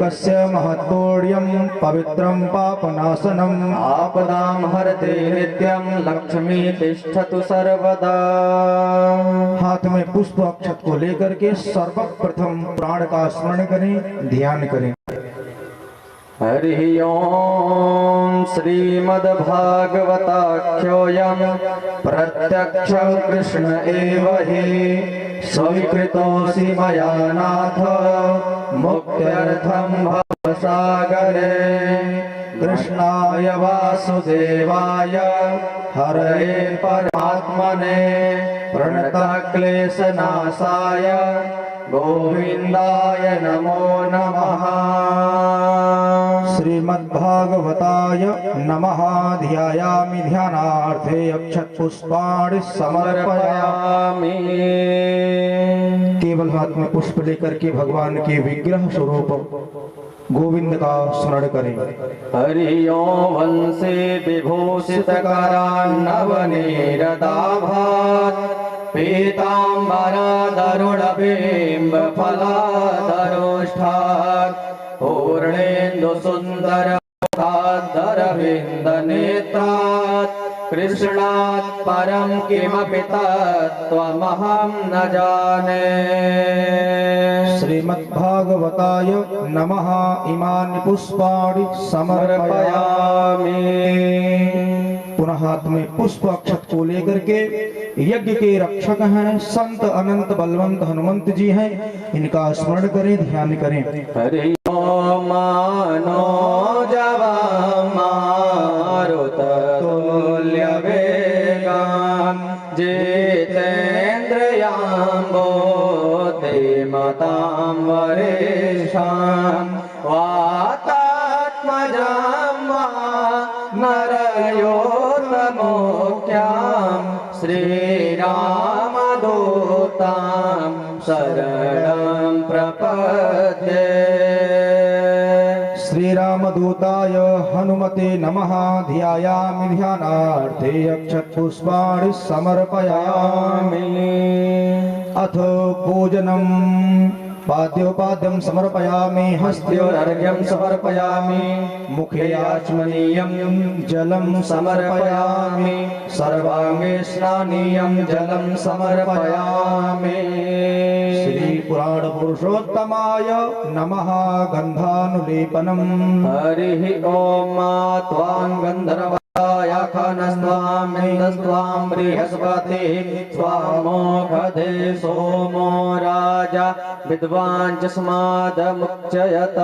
कस्य महत्पुण्यं पवित्रं पापनाशनम् आपदां हरते नित्यं लक्ष्मी तिष्ठतु सर्वदा। हाथ में पुष्प अक्षत को लेकर के सर्वप्रथम प्राण का स्मरण करें, ध्यान करें। हरि ओम श्रीमद्भागवताख्योऽयं प्रत्यक्षं कृष्ण एव हि स्वीकृतोऽसि मया नाथ मुक्त्यर्थं भवसागरे। कृष्णाय वासुदेवाय हरये परमात्मने प्रणतक्लेशनाशाय गोविंदाय नमो नमः। श्रीमद्भागवताय नमः। ध्यायामि ध्यानार्थे अक्षत पुष्पाणि समर्पयामि। केवल हाथ में पुष्प लेकर के भगवान के विग्रह स्वरूप गोविंद का स्मरण करें। हरि ओम वंशे विभूषित करान्नवनीरदाभात् पीताम्बरधरुणबिम्ब फलाधरोष्ठात् पूर्णेन्दु सुन्दर मुखादरविन्दनेत्रात् कृष्णात् परं किमपि तत्त्वमहं न जाने। श्रीमद्भागवताय नमः। इमानि पुष्पाणि समर्पयामि। पुनः हाथ में पुष्प अक्षत को लेकर के यज्ञ के रक्षक हैं संत अनंत बलवंत हनुमंत जी हैं, इनका स्मरण करें, ध्यान करें। हरि ओम मानो मारुततुल्य वेगं जितेन्द्रियां बुद्धिमतां वरिष्ठां वातात्मजां नरयोतमोख्यां श्रीरामदूतां शरणं प्रपद्ये। श्रीरामदूताय हनुमते नमः। ध्यायामि ध्यानार्थे अक्षत पुष्पाणि समर्पयामि। अथ पूजनम् पाद्योपाद्यं समर्पयामि। हस्त्योरर्घ्यं समर्पयामि। मुखे आचमनीयं जलं समर्पयामि। सर्वांगे स्नानीयं जलं समर्पयामि। श्री पुराण पुरुषोत्तमाय नमः। गंधानुलेपनम्। हरिः ओम त्वां गन्धर्वायाखनस्त्वां बृहस्पतिः स्वामोषधे सोमो राजा विद्वाञ्चस्मादमुच्ययत।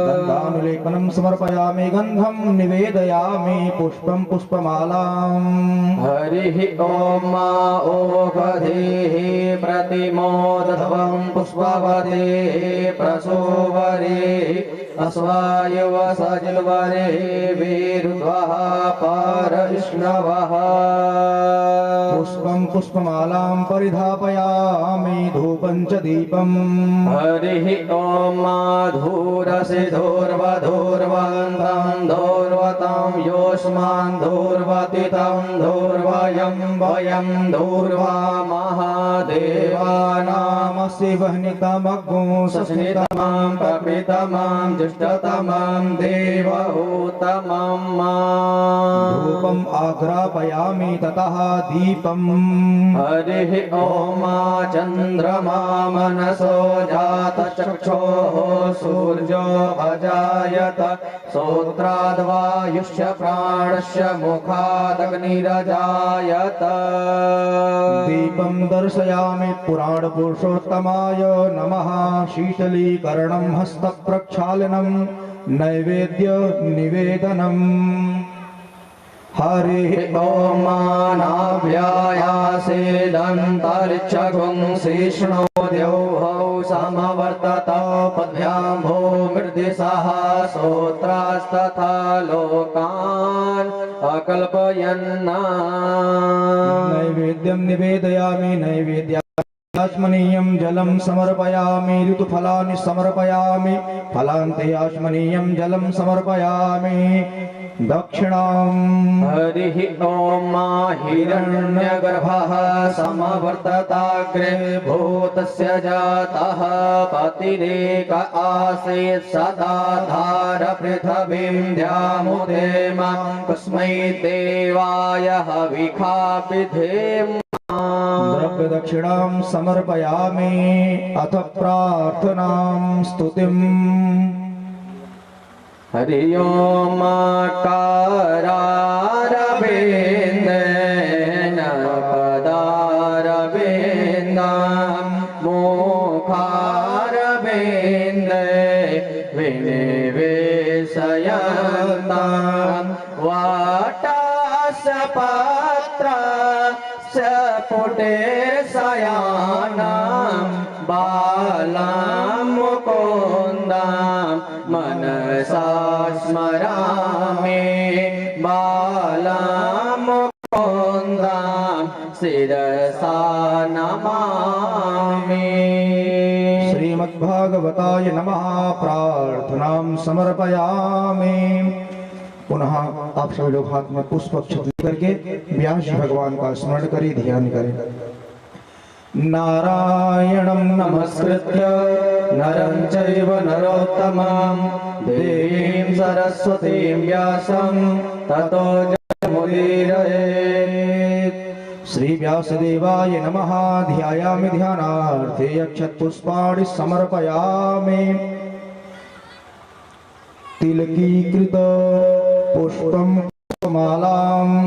गन्धानुलेपनं समर्पयामि। गन्धं निवेदयामि। पुष्पं पुष्पमालाम्। हरिः ओम ओषधेः प्रतिमोदध्वं पुष्पवतेः प्रसोवरे अस्वायुवसजिल्वरे वीरुध्वः परविष्णवः। पुष्पं पुष्पमालां परिधापयामि। धूपं च दीपम्। हरिः ओम धूरसिधूर्वधूर्वन्तं धूर्वतं योऽस्मान् धूर्वतितं धूर्वयं वयं धूर्वा महादेवानामसि वह्नितमग्गो सस्नितमां कपितमां जुष्टतमां देवहूतमं धूपम् आघ्रापयामि ततः दीपम्। हरिः ओम चन्द्रमा मनसो जातचक्षोः सूर्यो अजायत श्रोत्राद्वायुष्य प्राणस्य मुखादग्निरजायत। दीपं दर्शयामि। पुराण पुरुषोत्तमाय नमः। शीतलीकरणं हस्तप्रक्षालनं नैवेद्य निवेदनम्। हरिः ओम नाभ्यायासेदन्तरिक्षगुं शिष्णो द्यौः समवर्तत पद्भ्यां भूमिर्दिशः श्रोत्रास्तथा लोकान् अकल्पयन्। नैवेद्यं निवेदयामि। नैवेद्य आचमनीयं जलं समर्पयामि ऋतुफलानि समर्पयामि फलान्ते आचमनीयं जलं समर्पयामि दक्षिणाम् हरिः ॐ हिरण्यगर्भः समवर्तताग्रे भूतस्य जातः पतिरेक आसीत् सदा धार पृथिवीं द्यामुदेम कस्मै देवाय हविखा विधेम द्रव्य दक्षिणां समर्पयामि अथ प्रार्थनां स्तुतिम् हरि ओम कारारविन्देन पदारविन्दं मुखारविन्दे विनिवेशयन्तं वाटासपत्रस्य पुटे शयानं बालं मुकुन्दं मनसा स्मरामि बालं मुकुन्दं शिरसा नमामि। श्रीमद्भागवताय नमः। प्रार्थनां समर्पयामि। पुनः आप सभी लोग हाथ में पुष्प अक्षत करके व्यास जी भगवान का स्मरण करें, ध्यान करें। नारायणं नमस्कृत्य नरं चैव नरोत्तमं देवीं सरस्वतीं व्यासं ततो जयमुदीरयेत्। श्री व्यासदेवाय नमः। ध्यायामि ध्यानार्थे अक्षत पुष्पाणि समर्पयामि। तिलकीकृत पुष्पं पुष्पमालाम्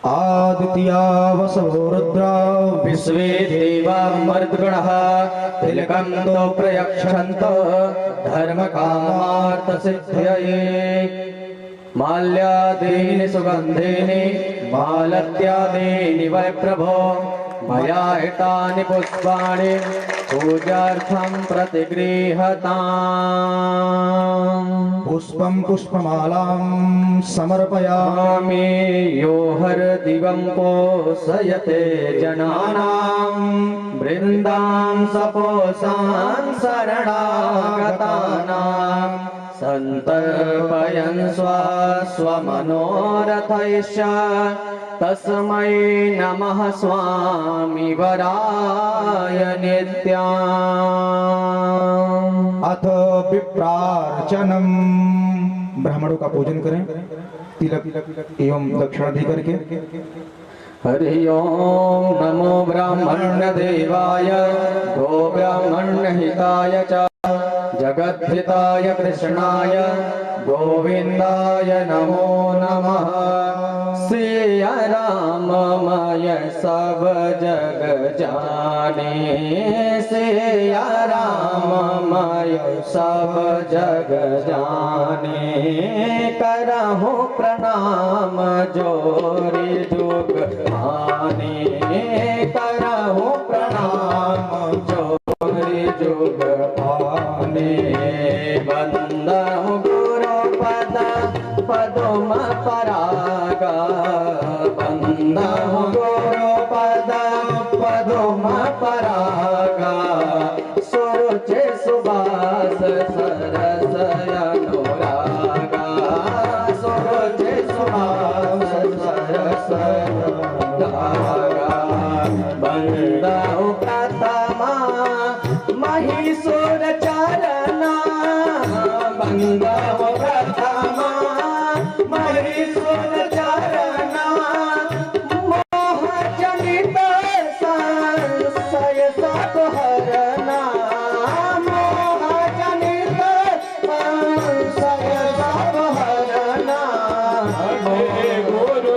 आदित्या वसवो रुद्रा विश्वे देवा मर्दगणः तिलकं तो प्रयक्षन्तो धर्मकामार्थसिद्धये माल्यादीनि सुगन्धीनि मालत्यादीनि वै प्रभो मया हितानि पुष्पाणि पूजार्थं प्रतिगृह्यताम्। पुष्पं पुष्पमालां समर्पयामि। यो हरदिवं पोषयते जनानां वृन्दां सपोषां शरणागतानां सन्तर्पयन् स्वमनोरथैश्च तस्मै नमः स्वामी वराय नित्याम्। अथ विप्रार्चनम। ब्राह्मणों का पूजन करें तिलक एवं दक्षिणा दे करके। हरि ओम नमो ब्राह्मण्य देवाय गो ब्राह्मण्य हिताय च जगद्धिताय कृष्णाय गोविंदाय नमो नमः। सिया राममय सब जग जाने सिया राममय सब जग जाने करहु प्रणाम जोरी जुग आने करहु प्रणाम जोरी जुग आने वंदहु गुरु पद पदम परागा वंदहु गुरु पद पदम परागा सुरुचि सुबास सरस अनुरागा सुरुचि सुबास सरस अनुरागा वंदहु प्रथमा महिषुर चरणा वंदहु प्रथमा महिषुर चरणा मोह जनित संशय सब हरना मोह जनित संशय सब हरना हे गुरु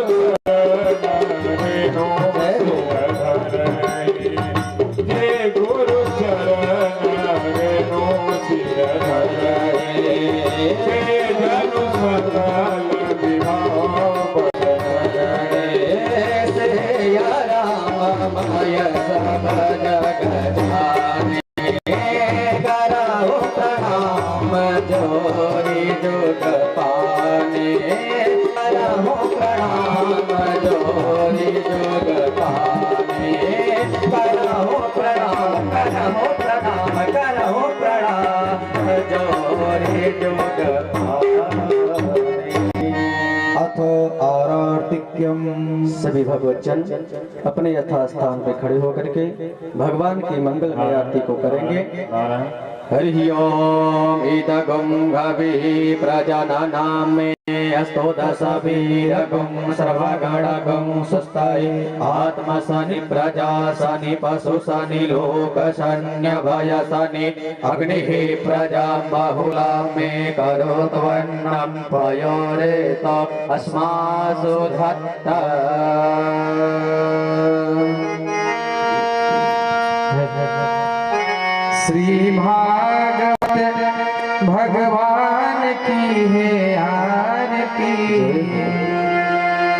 हे गुरु चरण रेणु सिर धरे हे जनु सकल विभाव से या राममय सब जग जाने करहु प्रणाम जोरी जुग पाने करहु प्रणाम जोरी जुग पाने सभी भगवतजन अपने यथास्थान पे खड़े होकर के भगवान की मंगलमय आरती को करेंगे। हरि ओम इदगुं गविः प्रजननां मे अस्तो दशवीरगुं सर्वगणगुं सुस्ताय आत्मसनि प्रजा सनि पशु सनि लोक सन्यभय सनि अग्निः प्रजा बहुला मे करोत्वन्नं पयोरेत अस्मासु धत्त। श्री भागवत भगवान की है आरती,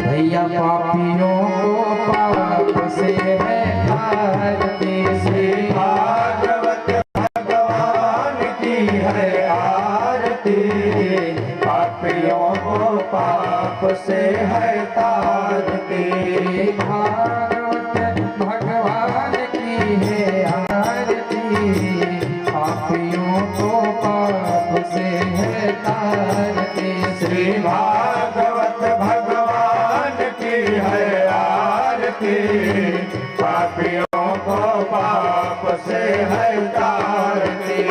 भैया पापियों को पाप से है आरती। श्री भागवत भगवान की है आरती, पापियों को पाप से है तारती। भागवत भगवान की है आरती, पापियों को पाप से है तारती। श्री भागवत भगवान की है आरती, पापियों को पाप से है तारती।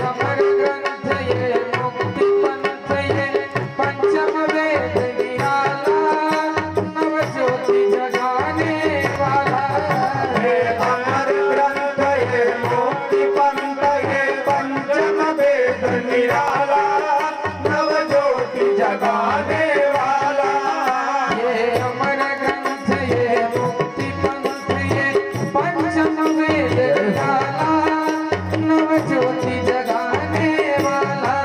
अमर ग्रंथ ये मुक्ति पंथ ये पंचम वेद निराला, नव ज्योति जगाने वाला। हे अमर ग्रंथ ये मुक्ति पंथ ये पंचम वेद निराला, नव ज्योति जगाने वाला। ये अमर ग्रंथ ये मुक्ति पंथ ये पंचम वेद निराला, नव ज्योति जगाने वाला।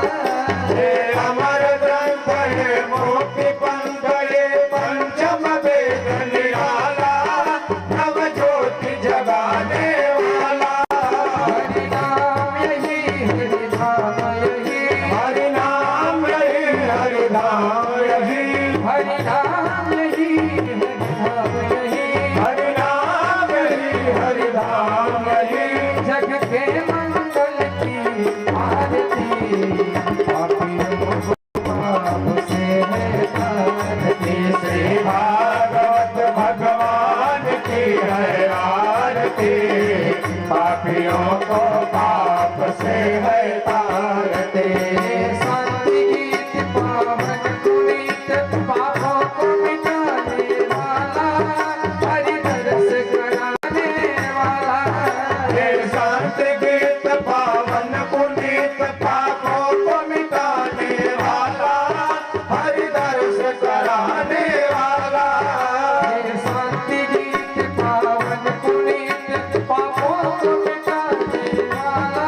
हे अमर ग्रंथ ये मुक्ति पंथ ये पंचम वेद निराला, नव ज्योति जगाने वाला। हरि नाम यही हरि धाम यही, हरि नाम यही हरि धाम यही, हरि नाम यही हरि धाम यही, हरि नाम यही हरि धाम यही। जग के मंगल की आरती, पापियों को पाप से है तारती। श्री भागवत भगवान की है आरती, पापियों को पाप से है तारती। शांति गीत पावन पुनीत, पापों को मिटाने वाला, हरि दर्श कराने वाला। हे शांति गीत पावन पुनीत, पापों को मिटाने वाला, हरि दर्श कराने वाला। हे शांति गीत पावन पुनीत, पापों को मिटाने वाला,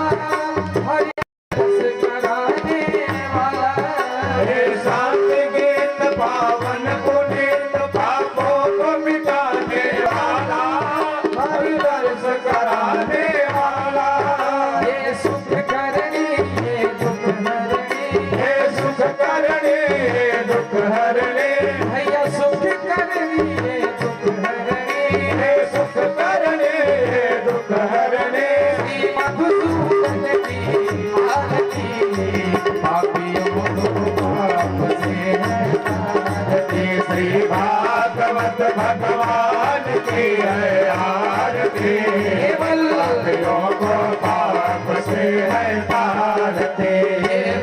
हरि दर्श कराने वाला। हे शांति गीत पावन पुनीत, पापों को मिटाने वाला, हरि दर्श कराने वाला। हे सुख करणी हे दुख हरणी, हे सुख करणी हे दुख हरणी, भैया सुख करणी हे दुख हरणी, हे सुख करणी हे दुख हरणी। श्री मधुसूदन की आरती, पापियों को पाप से है तारती। श्री भागवत भगवान की है आरती, पापियों को पाप से है तारती।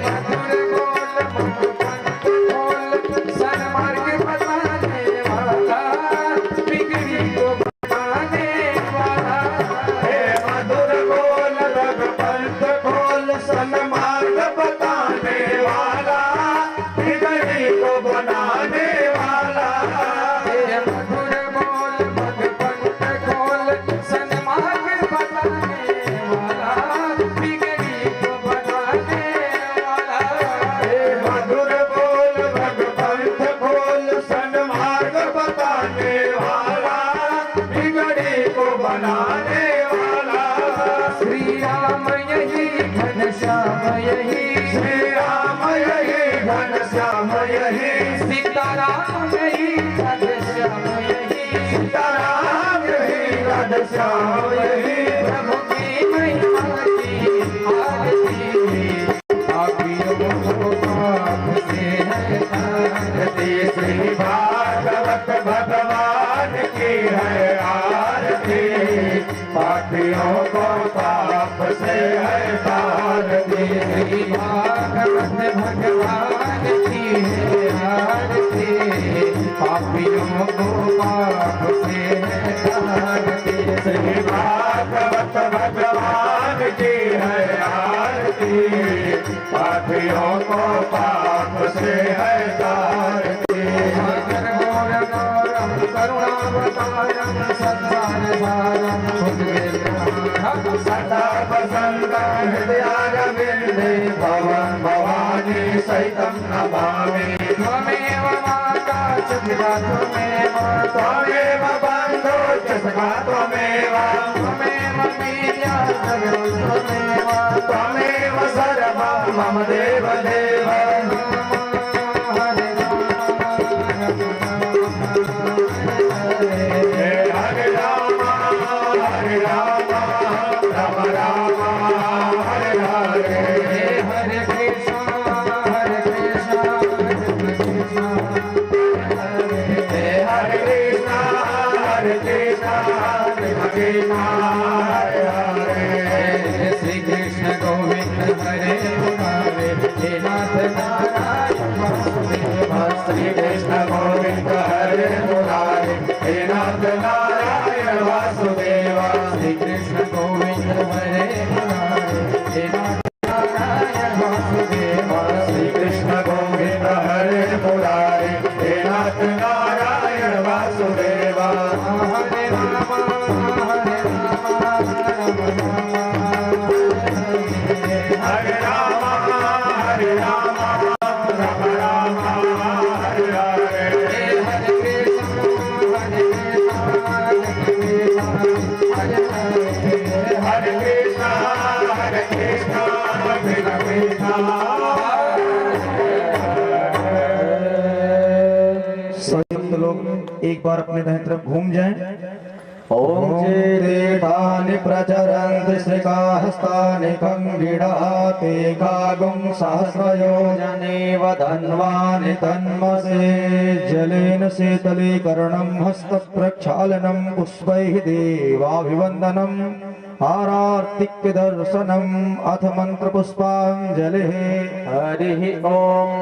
मधुर बोल मधुपंथ बोल, सन्मार्ग बताने वाला, बिगड़ी को बनाने वाला। हे मधुर बोल रघुपति है आरती, श्री भागवत भगवान की है आरती, पापियों को पाप से है आरती, श्री भागवत भगवान की है आरती, पापियों को पाप से है आरती। करुणावतारम संसार सारम सदा वसंत हृदयारविंदे भवं भवानी सहितं नमामि। त्वमेव माता च पिता त्वमेव, त्वमेव बन्धो च सखा त्वमेव, त्वमेव विद्या जगतो त्वमेव, त्वमेव सर्वं मम देव देव। श्री कृष्ण गोविंद हरे मुरारे, हे नाथ नारायण वासुदेव। श्री कृष्ण गोविंद हरे मुरारे, हे नाथ नारायण वासुदेव। श्री कृष्ण गोविंद हरे मुरारे, हे नाथ नारायण वासुदेव। श्री कृष्ण गोविंद हरे मुरारे, हे नाथ नारायण वासुदेव। हरे राम हरे राम हरे राम, हरे राम राम राम हरे हरे। हरे कृष्ण हरे कृष्ण हरे कृष्ण, हरे कृष्ण हरे कृष्ण कृष्ण कृष्ण। सभी लोग एक बार अपने दाहिने तरफ घूम जाएं। ओम चेतानि प्रचरन्ति श्रीकाहस्तानि कंगिडाते गागुं सहस्रयोजनेव धन्वानि तन्मसे जलेन शीतलीकरणं हस्तप्रक्षालनं पुष्पैः देवाभिवन्दनम् आरार्तिक दर्शनम अथ मंत्र पुष्पांजलिः। हरिः ओम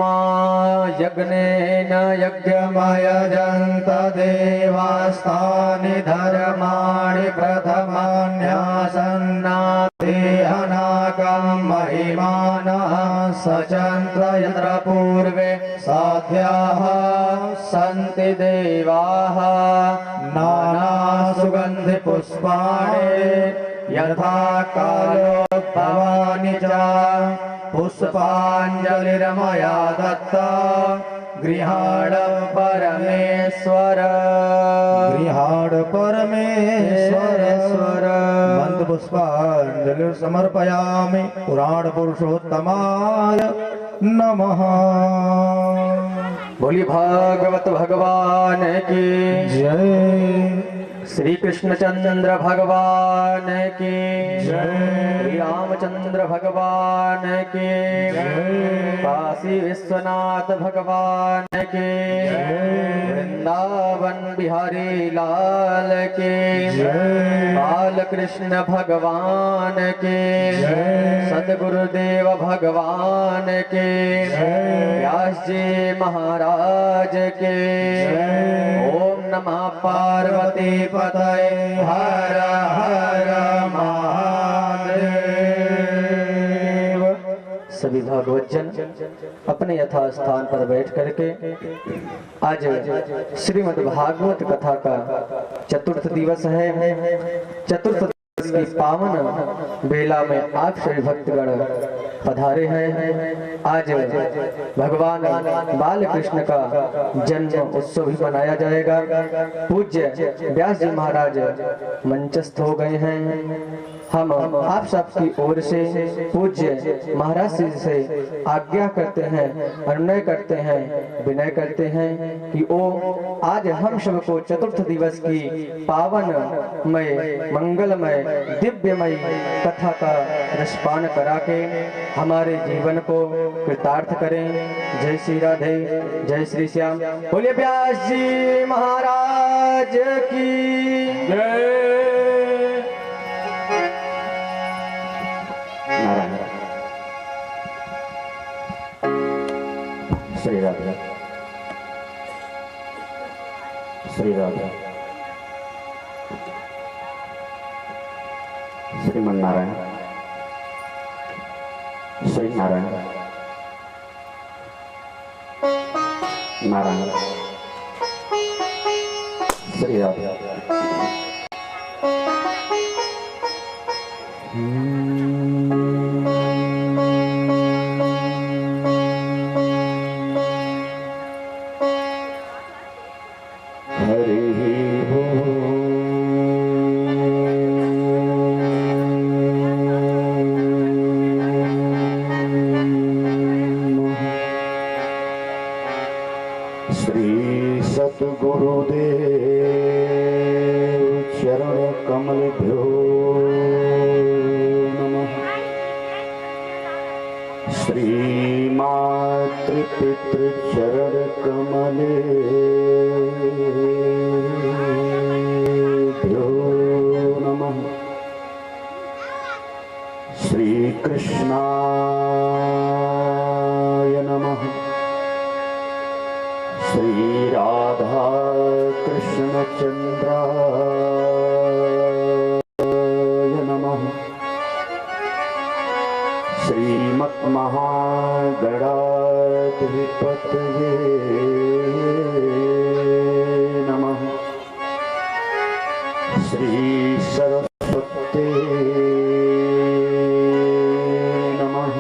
यज्ञेन यज्ञमयजन्त देवास्तानि धर्माणि प्रथमान्यासन्नाते अनाकं महिमानः सचन्द्र यत्र पूर्वे साध्याः सन्ति देवाः नाना सुगन्धि पुष्पाणि यथा कालोद्भवानि च पुष्पाञ्जलिर्मया दत्ता गृहाण परमेश्वर गृहाण परमेश्वर मंत्र पुष्पांजलि समर्पयामि पुराण पुरुषोत्तमाय नमः। बोलिए भागवत भगवान की जय, श्री कृष्णचंद्र भगवान की जय, श्री रामचंद्र भगवान की जय, काशी विश्वनाथ भगवान की वृंदावन बिहारी लाल की बाल कृष्ण भगवान की सदगुरुदेव भगवान के व्यास जी महाराज के। ओम नमः पार्वती पतये हर हर महादेव। सभी भागवतजन अपने यथा स्थान पर बैठ करके आज श्रीमद् भागवत कथा का चतुर्थ दिवस है। चतुर्थ दिवस की पावन बेला में आप सभी भक्तगण पधारे हैं। आज भगवान बाल कृष्ण का जन्म उत्सव भी मनाया जाएगा। पूज्य व्यास जी महाराज मंचस्थ हो गए हैं। हम आप सबकी ओर से पूज्य महाराज जी से आज्ञा करते हैं, अनुनय करते हैं, विनय करते हैं कि ओ आज हम सबको चतुर्थ दिवस की पावनमय मंगलमय दिव्यमय कथा का रसपान करा के हमारे जीवन को कृतार्थ करें। जय श्री राधे, जय श्री श्याम। बोलिए व्यास जी महाराज की जय। श्री राधे श्री राधे श्रीमन नारायण श्री नारायण नारायण श्री राधे श्री सतगुरुदेव चरण कमलभ्यो नमः। श्री मातृपितृ चरण कमलेभ्यो नमः। श्री कृष्णाय नमः। श्री राधा कृष्ण चंद्राय नमः। श्रीमत् महागणाधिपतये नमः। श्री सरस्वती नमः।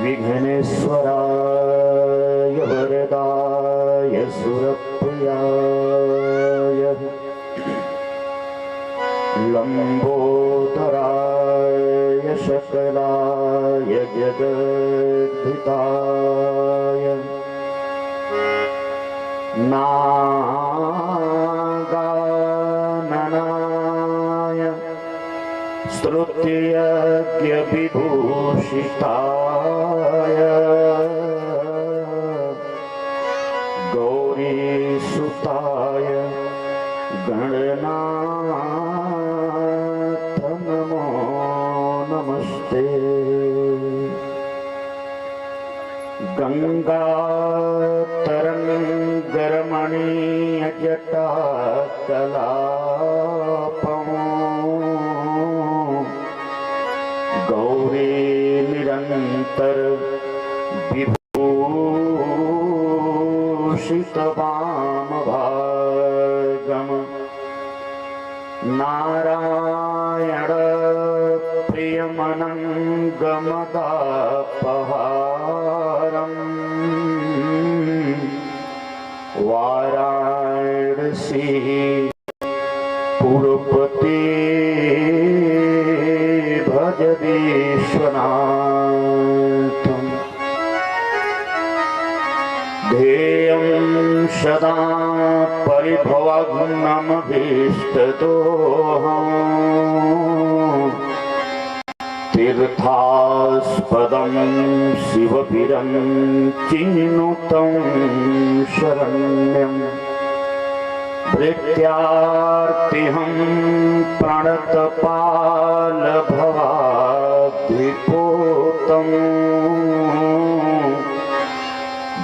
विघ्नेश्वराय वरदाय सुरप्रियाय लंबोदराय सकलाय जगद्धिताय नागाननाय स्तुत्यज्ञ विभूषिताय गौरीसुताय गणनाथ नमो नमस्ते। गंगातरंगरमणीय जटाकलापमो गौरी निरंतर विभूषित वामभागम नारायण प्रियमनंगमदापहारम वाराणसी पुरपति भज विश्वनाथम्। ध्येयं सदा परिभवग्नमभीष्टदोहम् तीर्थास्पदं शिवपिरं चिनुतं शरण्यम्। भृत्यार्तिहं प्रणतपालभवाब्धिपूतम्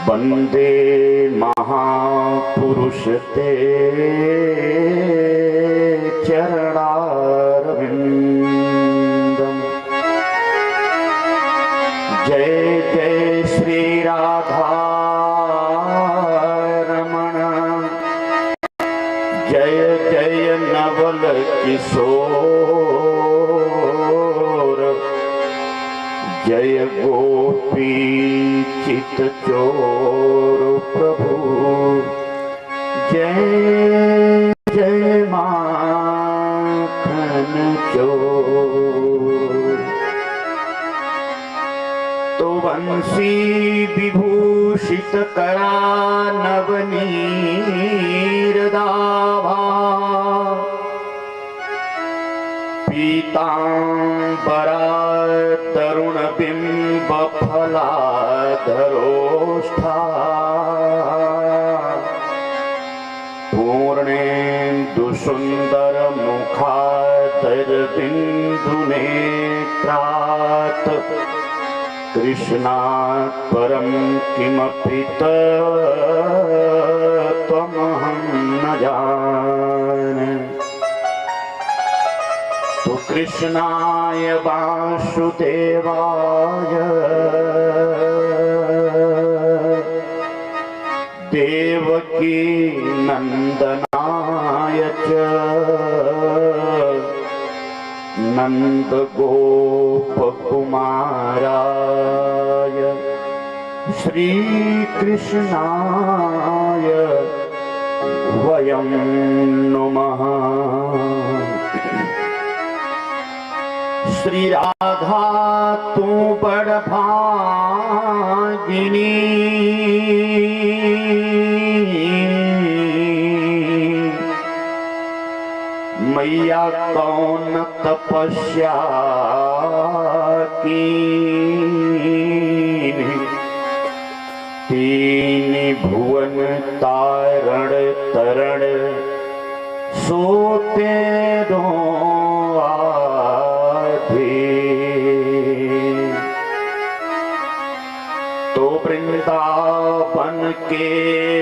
वन्दे महापुरुष ते चरणारविन्दम्। जय जय श्री राधा रमण जय जय नवल किशोर जय गोपी चित चोर प्रभु जय जय माखन चोर। तो वंशी विभूषित करा नवनीर दाभा पीतांबरा तरुण बिंब फलाधरोष्ठा पूर्णेन्दु सुंदर मुखादर बिंदु नेत्रात् कृष्णात् परं किमपि त्वमहं न जाने। तो कृष्णाय वासुदेवाय देवकी नंदनाय च नंद गोपकुमाराय श्री कृष्णाय वयं नुमः। श्री राधा तू बड़ भागिनी मैया कौन तपस्या की तीन भुवन तारण तरण सोते दो तो वृंदावन के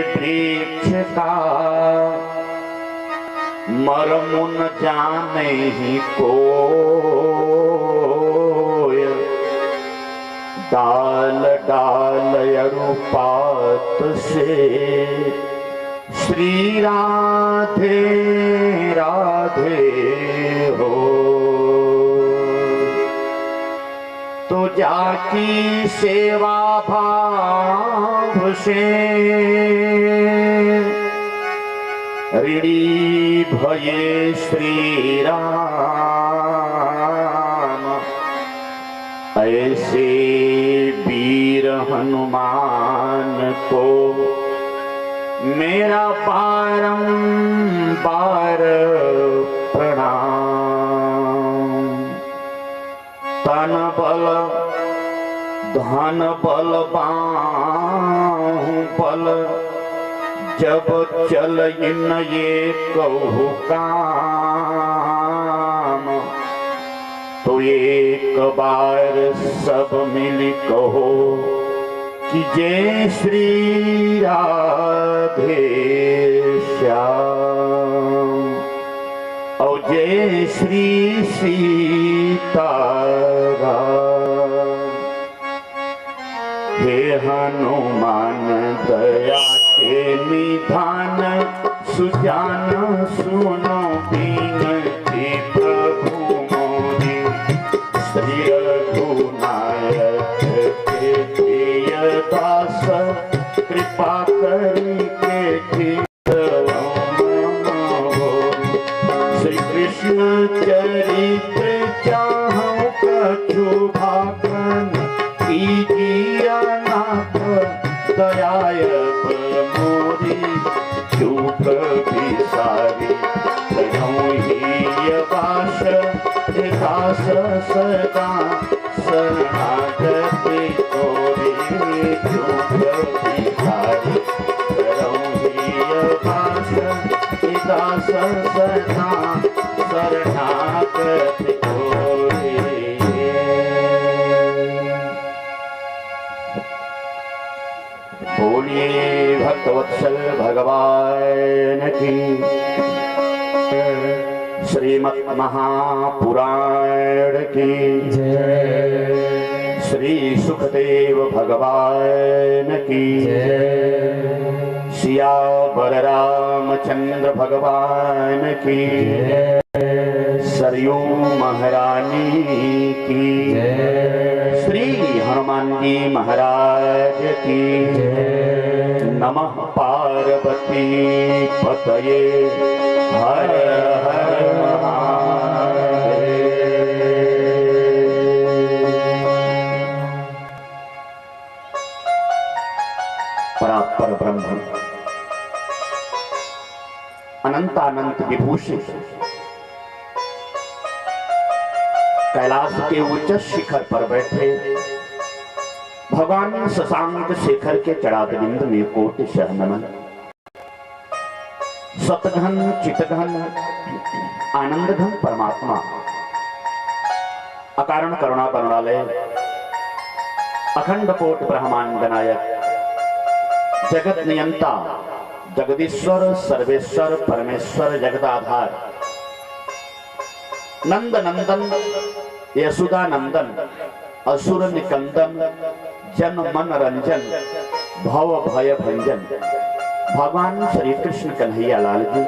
वृक्ष का मरमुन जाने ही कोय डाल डाल अरुपात से श्री राधे राधे हो। तो जाकी सेवा भाव से ऋणी भये श्री राम ऐसे वीर हनुमान को मेरा बारंबार प्रणाम। तन बल धन बल बाहु बल जब चल इन ये कहु काम तो एक बार सब मिल कहो कि जय श्री राधे श्याम और जय श्री सीताराम। हे हनुमान दया के निधान सुजान सुनो बिनती प्रभु मोहि। श्री रघुनायक के प्रिय दास कृपा करके श्री कृष्ण चरित्र चाहूं कछु भागन कीजिए नाथ दयायब मोरी। चूक भी सारी करूं ही वास दास सदा शरणागति तोरी। चूक भी सारी करूं ही वास दास सदा शरणागति तोरी। बोलिए भक्तवत्सल भगवान की। श्रीमद् महापुराण की जय। श्री सुखदेव भगवान की जय। सियावर रामचंद्र भगवान की जय। सरयू महारानी की जय। श्री हनुमान जी महाराज की जय। नमः पार्वती पतये हर हर महादेव। परात्पर ब्रह्म अनंतानंत विभूषित कैलाश के उच्च शिखर पर बैठे भगवान शशांक शेखर के चढ़ाबिंद में कोटि शह नमन। सतघन चितघन आनंद घन परमात्मा अकारण करुणा करुणालय अखंड कोट ब्रह्मांड नायक जगत नियंता जगदीश्वर सर्वेश्वर परमेश्वर जगदाधार नंद नंदन यशोदा नंदन असुर निकंदन जन मन रंजन भव भय भंजन भगवान श्री कृष्ण कन्हैया लाल जी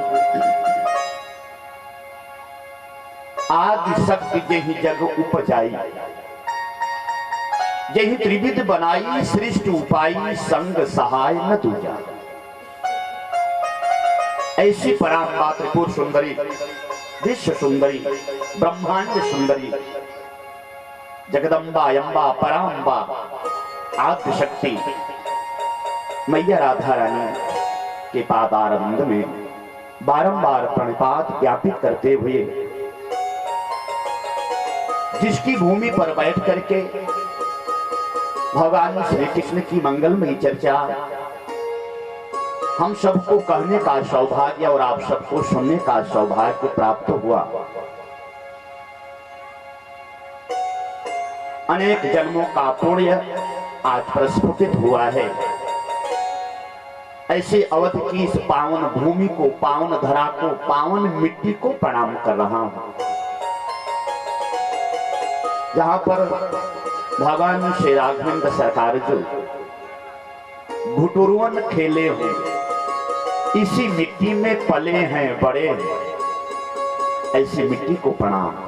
आदि शक्ति जेहि जग उपजाई जेहि त्रिविध बनाई सृष्टि उपाई संग सहाय न दूजा। ऐसी पराम्बा त्रिपुर सुंदरी विश्व सुंदरी ब्रह्मांड सुंदरी जगदम्बा यम्बा पराम्बा आद्य शक्ति मैया राधा रानी के पादारविंद में बारंबार प्रणिपात ज्ञापित करते हुए जिसकी भूमि पर बैठ करके भगवान श्री कृष्ण की मंगलमयी चर्चा हम सबको कहने का सौभाग्य और आप सबको सुनने का सौभाग्य प्राप्त हुआ। अनेक जन्मों का पुण्य आज प्रस्फुटित हुआ है। ऐसे अवध की इस पावन भूमि को, पावन धरा को, पावन मिट्टी को प्रणाम कर रहा हूं, जहां पर भगवान श्री राघवेंद्र सरकार जो घुटुरुअन खेले हुए इसी मिट्टी में पले हैं, बड़े हैं, ऐसी मिट्टी को प्रणाम।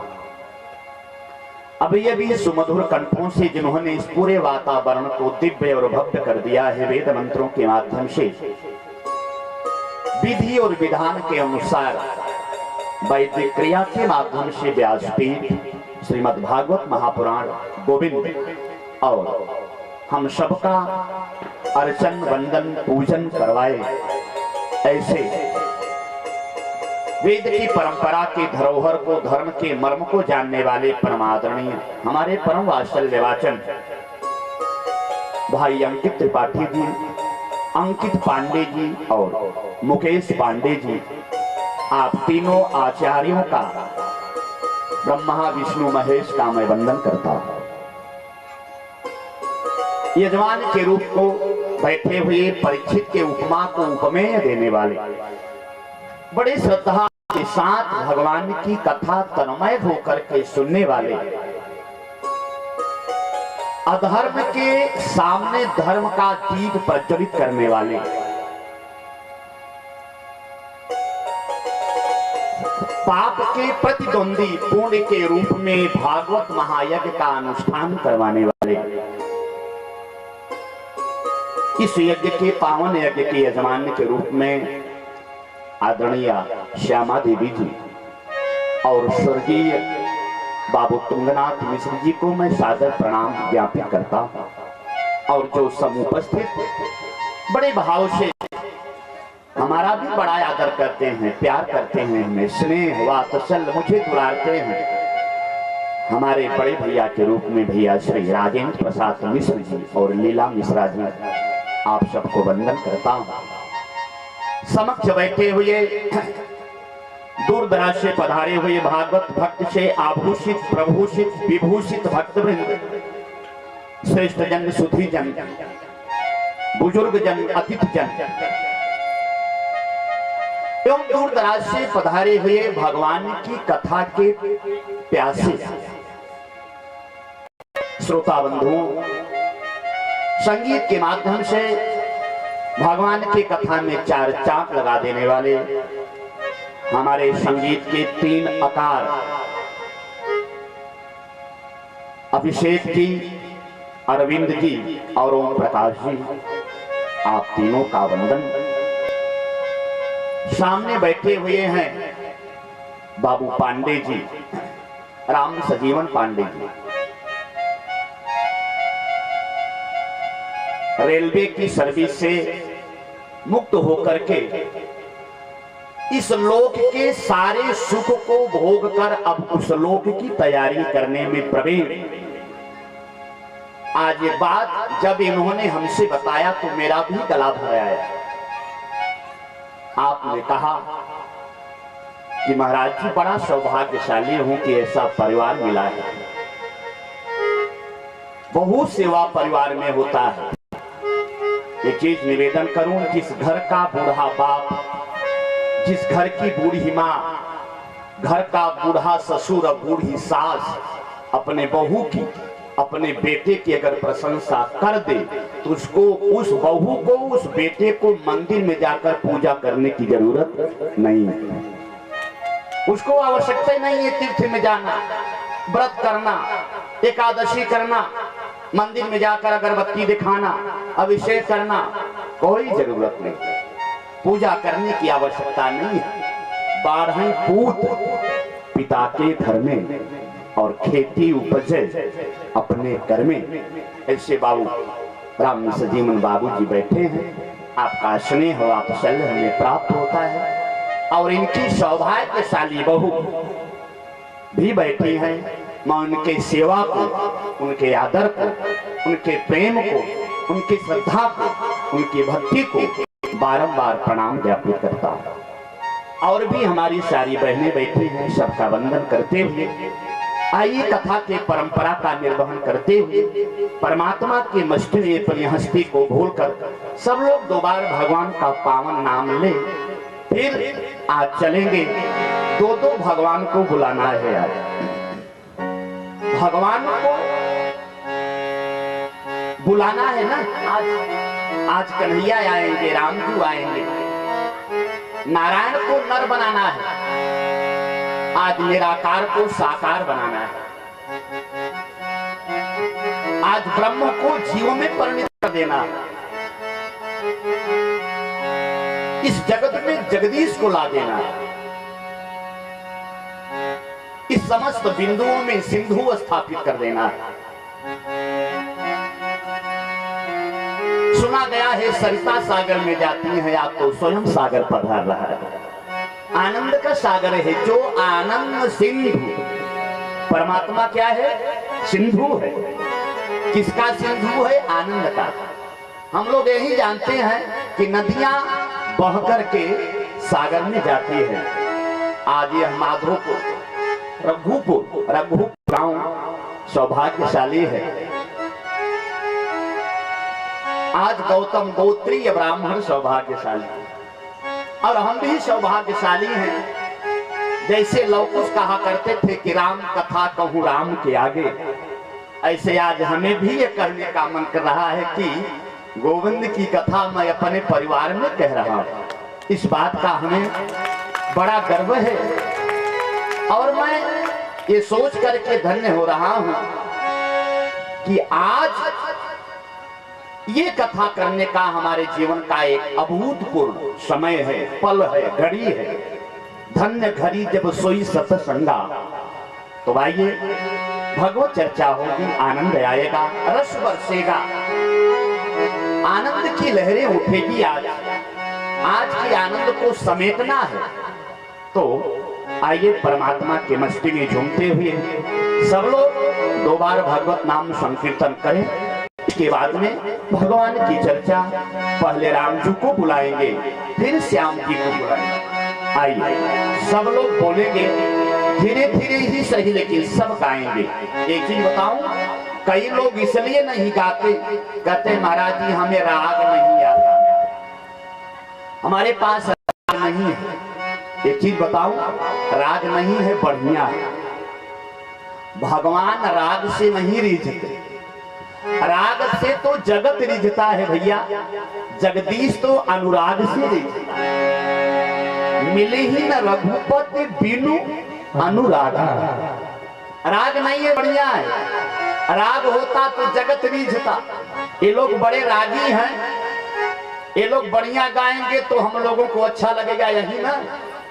अब ये भी सुमधुर कंठों से जिन्होंने इस पूरे वातावरण को दिव्य और भव्य कर दिया है, वेद मंत्रों के माध्यम से विधि और विधान के अनुसार वैदिक क्रिया के माध्यम से व्यासपीठ श्रीमद् भागवत महापुराण गोविंद और हम सबका अर्चन वंदन पूजन करवाए। ऐसे वेद की परंपरा के धरोहर को, धर्म के मर्म को जानने वाले परमादरणीय हमारे परम वात्सल्य वाचन भाई अंकित त्रिपाठी जी, अंकित पांडे जी और मुकेश पांडे जी, आप तीनों आचार्यों का ब्रह्मा विष्णु महेश का मैं वंदन करता हूं। यजमान के रूप को बैठे हुए परीक्षित के उपमा को उपमेय देने वाले, बड़े श्रद्धा के साथ भगवान की कथा तन्मय होकर के सुनने वाले, अधर्म के सामने धर्म का दीप प्रज्वलित करने वाले, पाप के प्रतिद्वंदी पुण्य के रूप में भागवत महायज्ञ का अनुष्ठान करवाने वाले, इस यज्ञ के पावन यज्ञ के यजमान के रूप में आदरणीय श्यामा देवी जी और स्वर्गीय बाबू तुंगनाथ मिश्र जी को मैं सादर प्रणाम ज्ञापित करता हूं। और जो सब उपस्थित बड़े भाव से हमारा भी बड़ा आदर करते हैं, प्यार करते हैं, हमें स्नेह वात्सल मुझे दुलारते हैं, हमारे बड़े भैया के रूप में भैया श्री राजेंद्र प्रसाद मिश्र जी और लीला मिश्रा जी, आप सबको वंदन करता हूं। समक्ष बैठे हुए दूर दराज से पधारे हुए भागवत भक्त से आभूषित प्रभूषित विभूषित भक्तवृंद, श्रेष्ठ जन, सुधी जन, बुजुर्ग जन, अतिथि जन एवं दूर दराज से पधारे हुए भगवान की कथा के प्यासे श्रोता बंधुओं, संगीत के माध्यम से भगवान की कथा में चार चाक लगा देने वाले हमारे संगीत के तीन अकार अभिषेक जी, अरविंद जी और ओम प्रकाश जी, आप तीनों का वंदन। सामने बैठे हुए हैं बाबू पांडे जी, राम सजीवन पांडे जी, रेलवे की सर्विस से मुक्त होकर के इस लोक के सारे सुख को भोग कर अब उस लोक की तैयारी करने में प्रवीण। आज ये बात जब इन्होंने हमसे बताया तो मेरा भी गला भर आया। आपने कहा कि महाराज जी बड़ा सौभाग्यशाली हूं कि ऐसा परिवार मिला है। बहुत सेवा परिवार में होता है। एक चीज निवेदन करूं, जिस घर का बूढ़ा बाप, जिस घर की बूढ़ी माँ, घर का बूढ़ा ससुर और बूढ़ी सास अपने बहू की, अपने बेटे की अगर प्रशंसा कर दे तो उसको, उस बहू को, उस बेटे को मंदिर में जाकर पूजा करने की जरूरत नहीं है। उसको आवश्यकता ही नहीं है तीर्थ में जाना, व्रत करना, एकादशी करना, मंदिर में जाकर अगरबत्ती दिखाना, अभिषेक करना, कोई जरूरत नहीं। पूजा करने की आवश्यकता नहीं है। 12 पूत पिता के घर में और खेती उपजे अपने घर में। ऐसे बाबू राम सजीवन बाबू जी बैठे हैं, आपका स्नेह और वात्सल्य हमें प्राप्त होता है। और इनकी सौभाग्यशाली बहू भी बैठी हैं। मैं उनके सेवा को, उनके आदर को, उनके प्रेम को, उनकी श्रद्धा को, उनकी भक्ति को बारंबार प्रणाम ज्ञापित करता हूं। और भी हमारी सारी बहनें बैठी हैं, सबका वंदन करते हुए आइए कथा के परंपरा का निर्वहन करते हुए परमात्मा के मस्त में अपनी हस्ती को भूलकर सब लोग 2 बार भगवान का पावन नाम ले। फिर आज चलेंगे, 2 भगवान को बुलाना है। आज भगवान को बुलाना है ना। आज कन्हैया आएंगे, रामजू आएंगे, नारायण को नर बनाना है, आज निराकार को साकार बनाना है, आज ब्रह्म को जीव में परिणत कर देना है, इस जगत में जगदीश को ला देना है, इस समस्त बिंदुओं में सिंधु स्थापित कर देना है। सुना गया है सरिता सागर में जाती है, आप तो स्वयं सागर पधार रहा है। आनंद का सागर है, जो आनंद सिंधु। परमात्मा क्या है? सिंधु है। किसका सिंधु है? आनंद का। हम लोग यही जानते हैं कि नदियां बह करके सागर में जाती है। आज यह माधोपुर, रघुपुर गांव सौभाग्यशाली है। आज गौतम गोत्रीय ब्राह्मण सौभाग्यशाली, और हम भी सौभाग्यशाली हैं। जैसे लौकुश कहा करते थे कि राम कथा कहूँ राम के आगे, ऐसे आज हमें भी ये कहने का मन कर रहा है कि गोविंद की कथा मैं अपने परिवार में कह रहा हूँ। इस बात का हमें बड़ा गर्व है और मैं ये सोच करके धन्य हो रहा हूँ कि आज ये कथा करने का हमारे जीवन का एक अभूतपूर्व समय है, पल है, घड़ी है। धन्य घड़ी जब सोई सतसंगा। तो आइए भगवत चर्चा होगी, आनंद आएगा, रस बरसेगा, आनंद की लहरें उठेगी। आज की आनंद को समेटना है। तो आइए परमात्मा के मस्ती में झूमते हुए सब लोग 2 बार भगवत नाम संकीर्तन करें। इसके बाद में भगवान की चर्चा। पहले राम जी को बुलाएंगे, फिर श्याम जी को बुलाएंगे। आइए सब लोग बोलेंगे, धीरे धीरे ही सही, लेकिन सब गाएंगे। एक चीज बताऊं, कई लोग इसलिए नहीं गाते, कहते महाराज जी हमें राग नहीं आता, हमारे पास राग नहीं है। एक चीज बताऊं, राग नहीं है बढ़िया है। भगवान राग से नहीं रिझते, राग से तो जगत रिझता है भैया। जगदीश तो अनुराग से रिझता। मिले ही न रघुपति बिनु अनुराग। राग नहीं है बढ़िया है। राग होता तो जगत रिझता। ये लोग बड़े रागी हैं, ये लोग बढ़िया गाएंगे तो हम लोगों को अच्छा लगेगा, यही ना।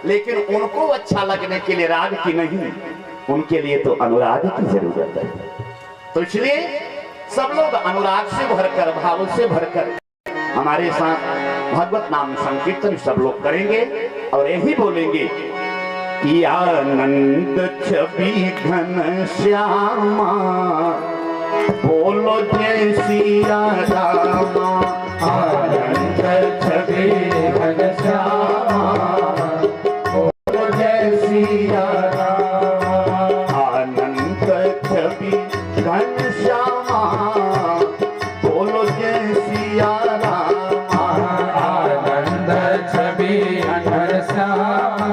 लेकिन उनको अच्छा लगने के लिए राग की नहीं, उनके लिए तो अनुराग की जरूरत है। तो इसलिए सब लोग अनुराग से भरकर, भाव से भरकर हमारे साथ भगवत नाम संकीर्तन सब लोग करेंगे और यही बोलेंगे कि आनंद छवि घन श्यामा, बोलो जय सिया रामा। आनंद छवि घन श्यामा, बोलो जय सिया रामा। आनंद छवि घन श्यामा, श्यामा बोलो जय सिया रामा आनंद छवि घन श्यामा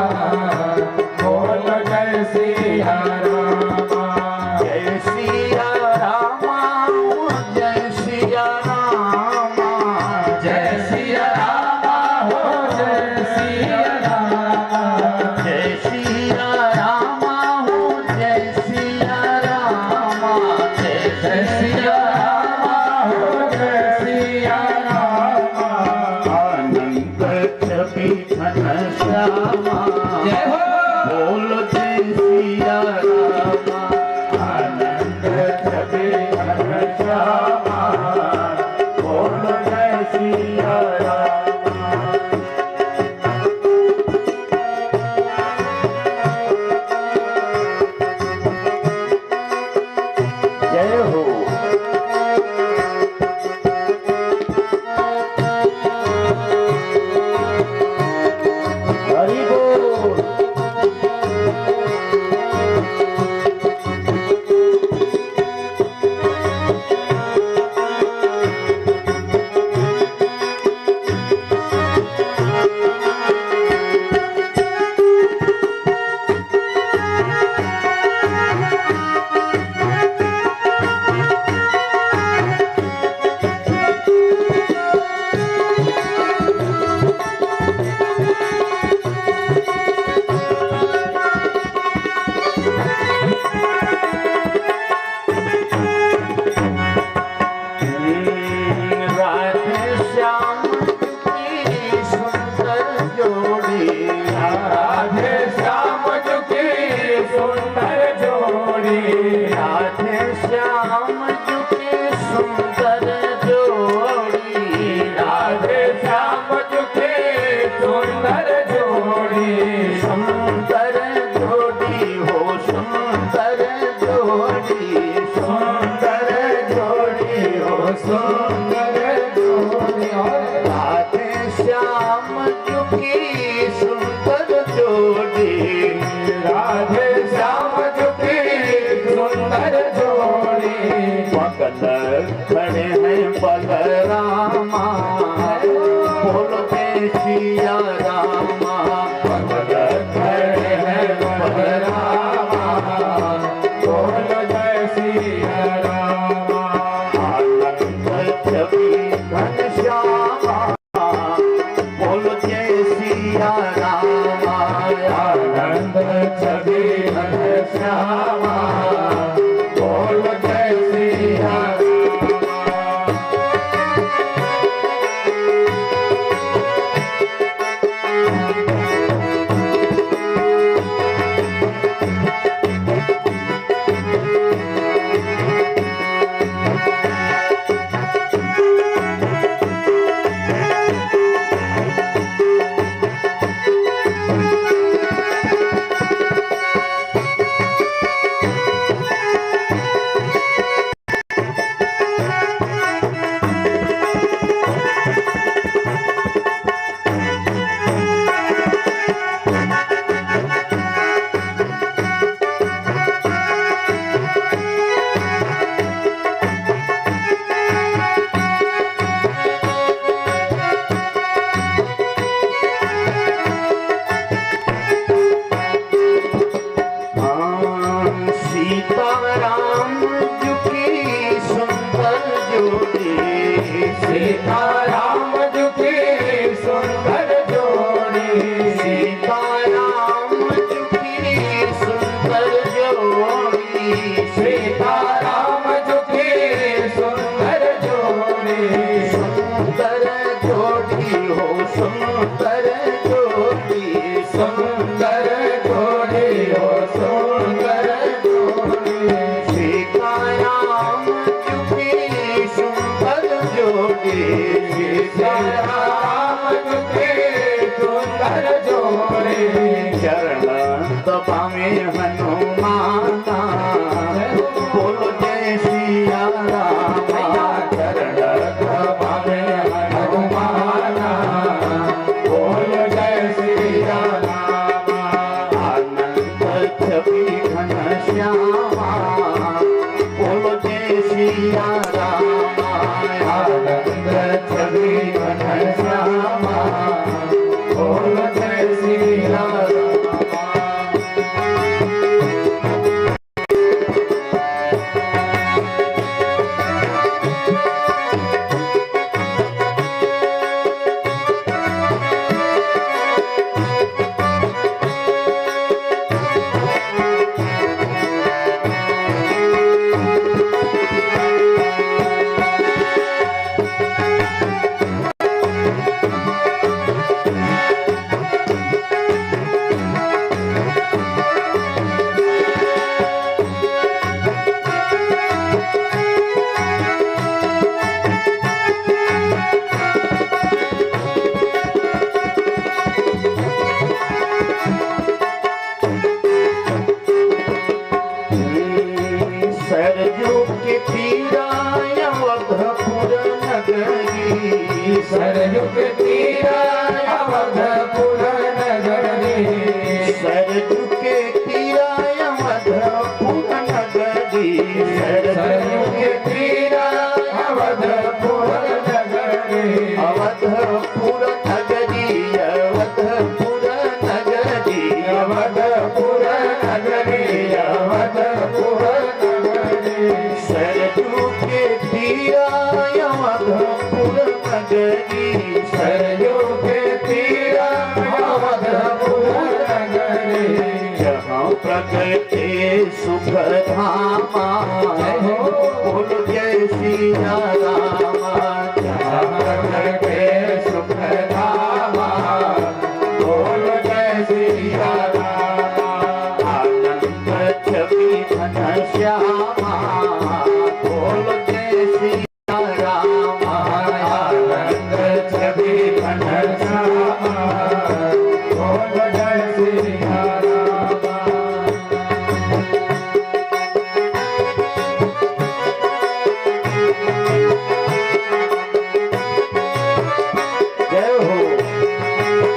बोलो जय सिया रामा जय सिया रामा जय सिया रामा जय सिया रामा हो जय सिया रामा जय सिया रामा हो जय सिया रामा जय सिया रामा हो जय सिया रामा आनंद छवि घन श्यामा जय हो बोलो जय सिया रामा आनंद छवि घन श्यामा बोलो जय सिया रामा जय हो हरि बोल राधे श्याम की सुंदर जोड़ी राधे श्याम जी की सुंदर जोड़ी राधे श्याम की सुंदर जोड़ी राधे श्याम जी की सुंदर जोड़ी सुंदर जोड़ी हो सुंदर जोड़ी सुंदर जोड़ी हो सुंदर जोड़ी राधे श्याम की सुंदर जोड़ी राधे श्याम जी की सुंदर जोड़ी बगल खड़े हैं बलरामा बोलो जय सिया रामा बगल खड़े हैं बलरामा बोलो जय सिया रामा आनंद छवि घन श्यामा बोलो जय सिया रामा आनंद छवि घन श्यामा बोलो जय सिया सीता राम जी की सुंदर जोड़ी सीता राम जी की सुंदर जोड़ी सीता राम जी की सुंदर जोड़ी सीता राम जी की सुंदर जोड़ी सुंदर जोड़ी हो सुंदर जोड़ी सुंदर जोड़ी हो सुंदर जोड़ी सीता राम जी की सुंदर जोड़ी सीता राम जी की सुंदर जोड़ी चरण दबावे हनुमाना बोलो जय सिया रामा चरण दबावे हनुमाना बोलो जय सिया रामा आनंद छवि घन श्यामा बोलो जय सिया सिया रामा आनंद छवि घनश्यामा बोल जय सिया रामा। सरजू के तीरा अवधपुर नगरी सरजू के तीरा अवधपुर नगरी सरजू के तीरा अवधपुर नगरी सरजू के तीरा अवधपुर नगरी अवधपुर नगरी अवधपुर नगरी अवधपुर नगरी अवधपुर सरजू के तीरा अवधपुर नगरी सरजू के तीरा अवधपुर नगरी जहाँ प्रगटे सुख धामा बोल जय सिया रामा जहाँ प्रगटे सुख धामा बोल जय सिया रामा आनंद छवि घनश्यामा बोल जय सिया रामा आनंद छवि घनश्यामा बोल जय सिया रामा। जय हो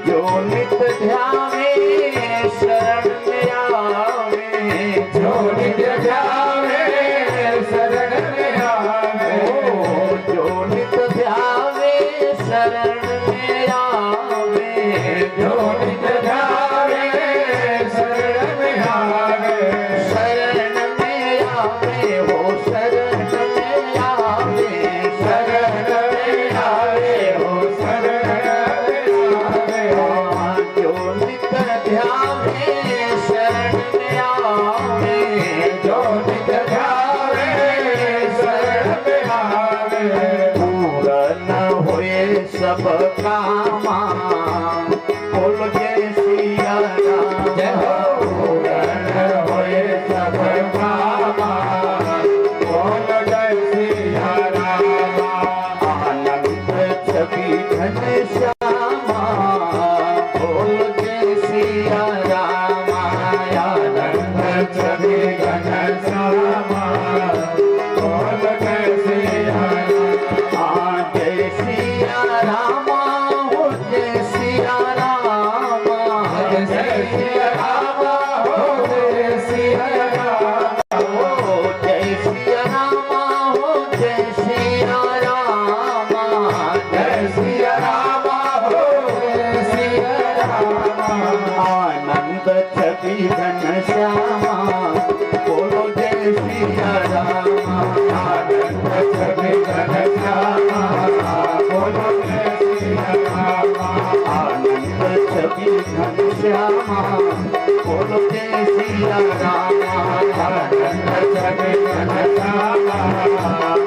जो नित ध्यावे शरण में आवे जो नित ध्यावे शरण में आवे जो नित ध्यावे शरण में आवे जो नित ध्यावे शरण में आवे शरण में आवे हो शरण में आवे शरण में आवे हो शरण जो नित ध्यावे शरण में आवे जो नित ध्यावे शरण में आवे पूर्ण होए सब कामा बोल जय सिया राम जय हो पूर्ण होए सब कामा बोल जय सिया राम आनंद छवि घनश्यामा बोल जय सिया रामा आनंद छवि घनश्यामा बोल जय सिया रामा जय सिया रामा हो जय सिया रामा जय सिया रामा हो जय सिया रामा हो जय सिया रामा हो जय सिया रामा जय सिया रामा हो जय सिया रामा आनंद छवि घनश्यामा बोलो जय सिया रामा आनंद छवि घनश्यामा बोलो जय सिया रामा आनंद छवि घनश्यामा बोलो जय सिया रामा आनंद छवि घनश्यामा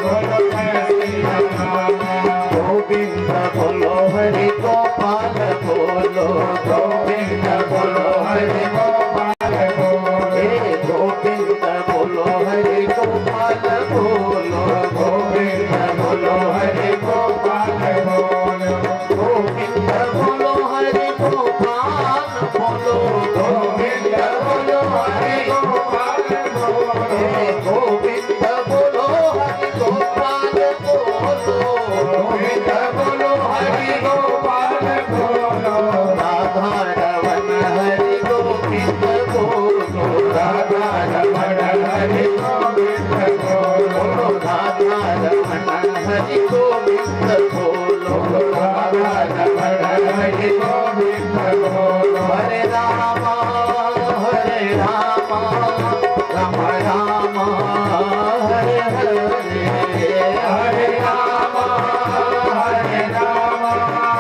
बोलो जय सिया रामा गोविंद बोलो हरि गोपाल बोलो गोविंद बोलो हरि गोपाल बोलो हे गोविंद बोलो हरि गोपाल बोलो गोविंद बोलो हरि गोपाल गोविंद बोलो हरे राम राम राम हरे हरे हरे राम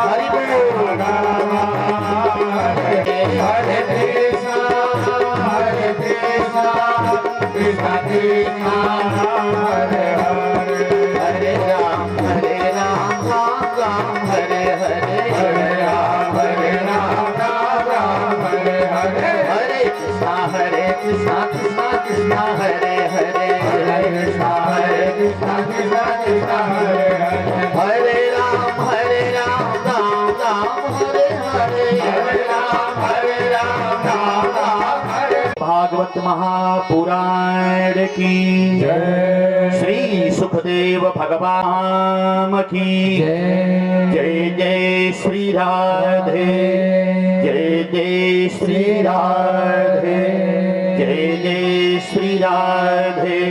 हरि बोल हरे कृष्णा कृष्णा कृष्णा हरे हरे हरे राम राम राम हरे हरे हरे राम राम हरे हरे हरे कृष्णा कृष्णा कृष्णा हरे हरे कृष्णा कृष्णा कृष्णा हरे हरे हरे राम राम राम हरे हरे हरे राम राम हरे भागवत महापुराण की जय श्री सुखदेव भगवान की जय जय श्री राधे जय जय श्री राधे जय जय श्री राधे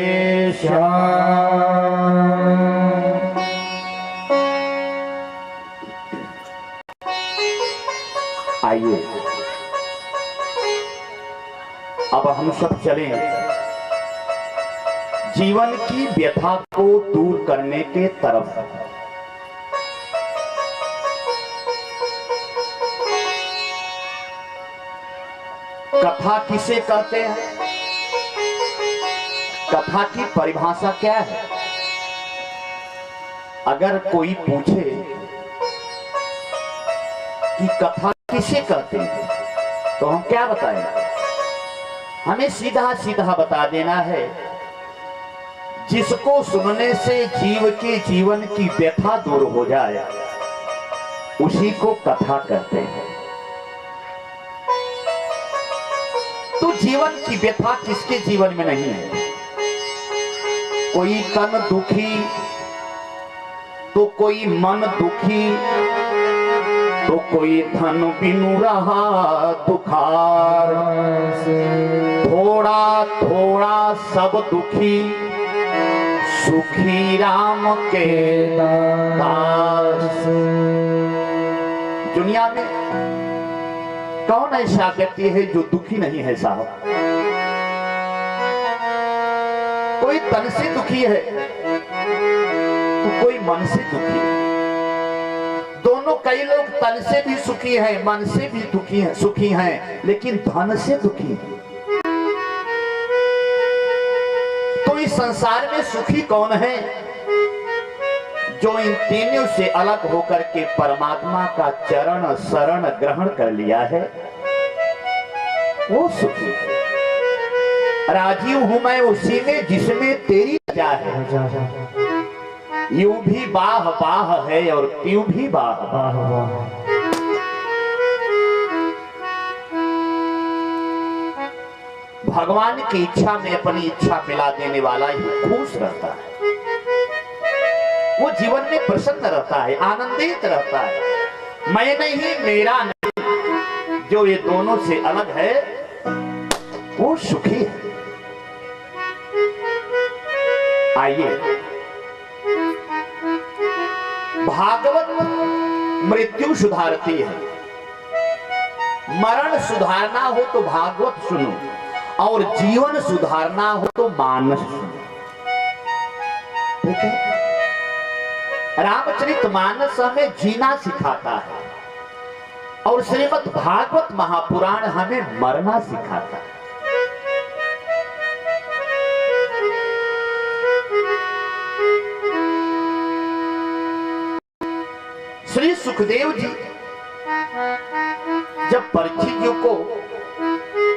आइए अब हम सब चलें जीवन की व्यथा को दूर करने के तरफ। कथा किसे कहते हैं? कथा की परिभाषा क्या है? अगर कोई पूछे कि कथा किसे कहते हैं तो हम क्या बताएं? हमें सीधा सीधा बता देना है, जिसको सुनने से जीव के जीवन की व्यथा दूर हो जाए उसी को कथा कहते हैं। तो जीवन की व्यथा किसके जीवन में नहीं है? कोई तन दुखी तो कोई मन दुखी तो कोई धन बिनु रहा दुखार, थोड़ा थोड़ा सब दुखी सुखी राम के दास। दुनिया में कौन ऐसा व्यक्ति है जो दुखी नहीं है साहब? कोई तन से दुखी है तो कोई मन से दुखी है। दोनों, कई लोग तन से भी सुखी हैं, मन से भी दुखी हैं, सुखी हैं, लेकिन धन से दुखी है। तो इस संसार में सुखी कौन है? जो इन तीनों से अलग होकर के परमात्मा का चरण शरण ग्रहण कर लिया है वो सुखी है। राजीव हूं मैं उसी में जिसमें तेरी रजा है। यूं भी बाह बाह है और त्यों भी बाह बाह। भगवान की इच्छा में अपनी इच्छा मिला देने वाला ही खुश रहता है, वो जीवन में प्रसन्न रहता है, आनंदित रहता है। मैं नहीं मेरा नहीं, जो ये दोनों से अलग है वो सुखी है। आइए, भागवत मृत्यु सुधारती है। मरण सुधारना हो तो भागवत सुनो, और जीवन सुधारना हो तो मानस सुनो। ठीक है? रामचरितमानस हमें जीना सिखाता है और श्रीमद् भागवत महापुराण हमें मरना सिखाता है। श्री सुखदेव जी जब परीक्षित जी को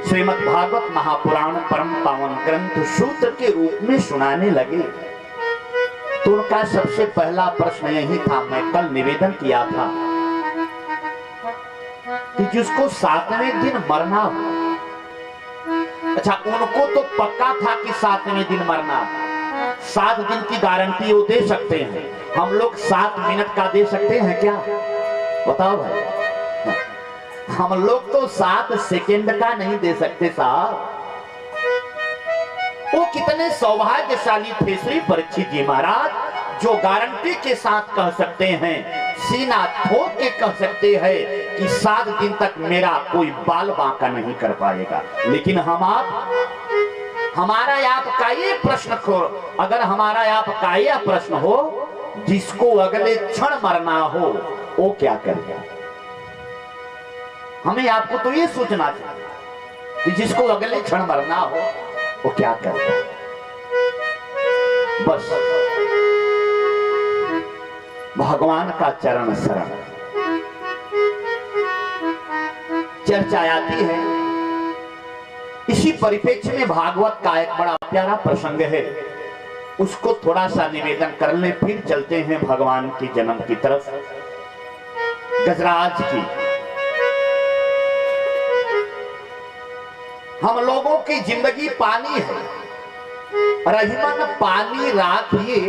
श्रीमद् भागवत महापुराण परम पावन ग्रंथ सूत्र के रूप में सुनाने लगे तो उनका सबसे पहला प्रश्न यही था, मैं कल निवेदन किया था कि जिसको 7वें दिन मरना हो, अच्छा उनको तो पक्का था कि 7वें दिन मरना, 7 दिन की गारंटी वो दे सकते हैं। हम लोग 7 मिनट का दे सकते हैं क्या? बताओ भाई, हम लोग तो 7 सेकंड का नहीं दे सकते साहब। वो कितने सौभाग्यशाली थे श्री परीक्षित जी महाराज, जो गारंटी के साथ कह सकते हैं, सीना ठोक के कह सकते हैं कि 7 दिन तक मेरा कोई बाल बांका नहीं कर पाएगा। लेकिन हम आप, हमारा आपका ये प्रश्न को, अगर हमारा आपका ये प्रश्न हो, जिसको अगले क्षण मरना हो वो क्या करेगा? हमें आपको तो ये सोचना चाहिए कि जिसको अगले क्षण मरना हो वो क्या करेगा। बस भगवान का चरण शरण। चर्चा आती है, इसी परिप्रेक्ष्य में भागवत का एक बड़ा प्यारा प्रसंग है, उसको थोड़ा सा निवेदन कर ले, फिर चलते हैं भगवान के जन्म की तरफ। गजराज की, हम लोगों की जिंदगी पानी है, रहीमन पानी राखिए,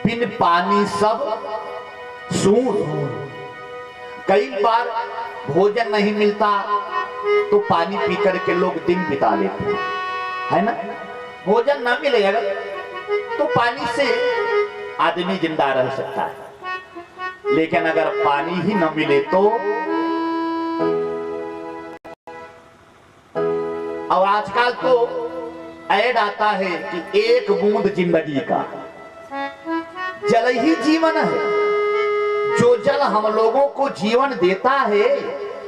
बिन पानी सब सून। कई बार भोजन नहीं मिलता तो पानी पी करके लोग दिन बिता लेते हैं, है ना। भोजन ना मिले अगर तो पानी से आदमी जिंदा रह सकता है, लेकिन अगर पानी ही न मिले तो। और आजकल तो ऐड आता है कि 1 बूंद जिंदगी का, जल ही जीवन है। जो जल हम लोगों को जीवन देता है,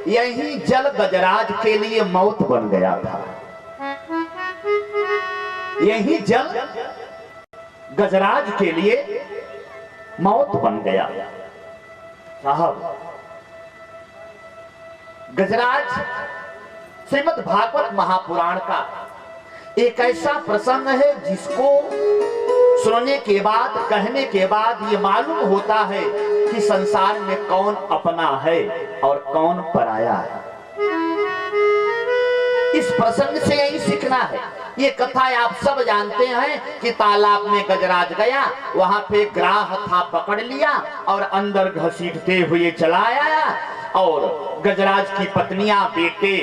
यही जल गजराज के लिए मौत बन गया था। यही जल गजराज के लिए मौत बन गया। साहब, गजराज श्रीमद् भागवत महापुराण का एक ऐसा प्रसंग है जिसको सुनने के बाद, कहने के बाद ये मालूम होता है कि संसार में कौन अपना है और कौन पराया है। इस प्रसंग से यही सीखना है। ये कथा आप सब जानते हैं कि तालाब में गजराज गया, वहां पे ग्राह था, पकड़ लिया और अंदर घसीटते हुए चला आया। और गजराज की पत्नियां, बेटे,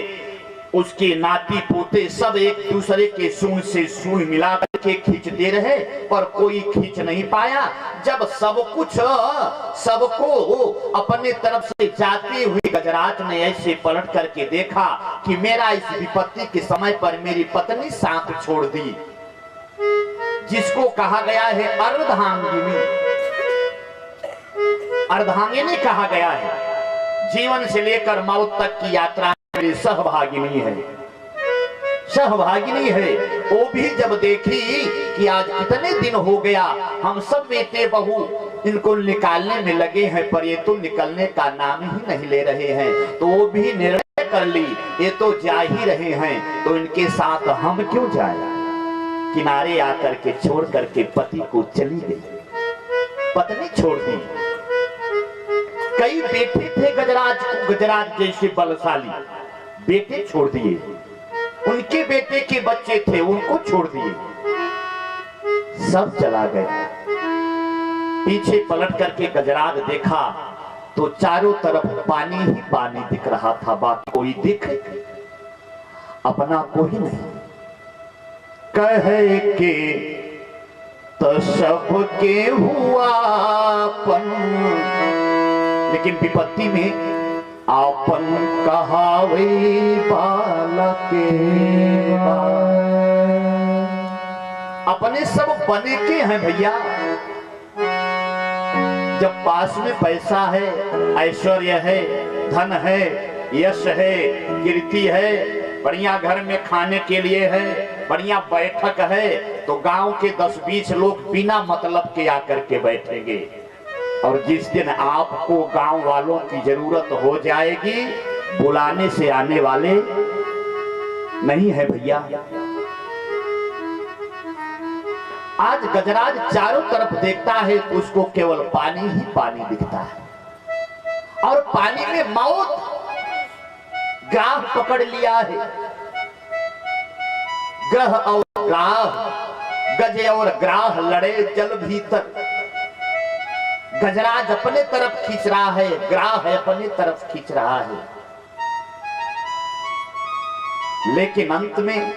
उसके नाती पोते सब एक दूसरे के सूंड से सूंड मिला करके खींचते रहे, पर कोई खींच नहीं पाया। जब सब कुछ सबको अपने तरफ से जाते हुए गजराज ने ऐसे पलट करके देखा कि मेरा इस विपत्ति के समय पर मेरी पत्नी साथ छोड़ दी, जिसको कहा गया है अर्धांगिनी। अर्धांगिनी कहा गया है, जीवन से लेकर मौत तक की यात्रा मेरी सहभागिनी है, सहभागिनी है। वो भी जब देखी कि आज कितने दिन हो गया हम सब बेटे बहू इनको निकालने में लगे हैं, पर ये तो निकलने का नाम ही नहीं ले रहे हैं, तो वो भी निर्णय कर ली ये तो जा ही रहे हैं, तो इनके साथ हम क्यों जाए। किनारे आकर के छोड़ करके पति को चली गई, पत्नी छोड़ दी। कई बेटे थे गजराज को, गजराज जैसे बलशाली, बेटे छोड़ दिए। उनके बेटे के बच्चे थे, उनको छोड़ दिए, सब चला गए। पीछे पलट करके गजराज देखा तो चारों तरफ पानी ही पानी दिख रहा था, बाकी कोई दिख अपना कोई नहीं। कहे के तो सबके हुआ अपन, लेकिन विपत्ति में आपन कहावे बालके। अपने सब बने के हैं भैया। जब पास में पैसा है, ऐश्वर्य है, धन है, यश है, कीर्ति है, बढ़िया घर में खाने के लिए है, बढ़िया बैठक है, तो गांव के 10-20 लोग बिना मतलब के आकर के बैठेंगे। और जिस दिन आपको गांव वालों की जरूरत हो जाएगी, बुलाने से आने वाले नहीं है भैया। आज गजराज चारों तरफ देखता है तो उसको केवल पानी ही पानी दिखता है, और पानी में मौत ग्राह पकड़ लिया है। ग्रह और ग्राह, गज और ग्राह लड़े जल भीतर। गजराज अपने तरफ खींच रहा है, ग्राह अपने तरफ खींच रहा है, लेकिन अंत में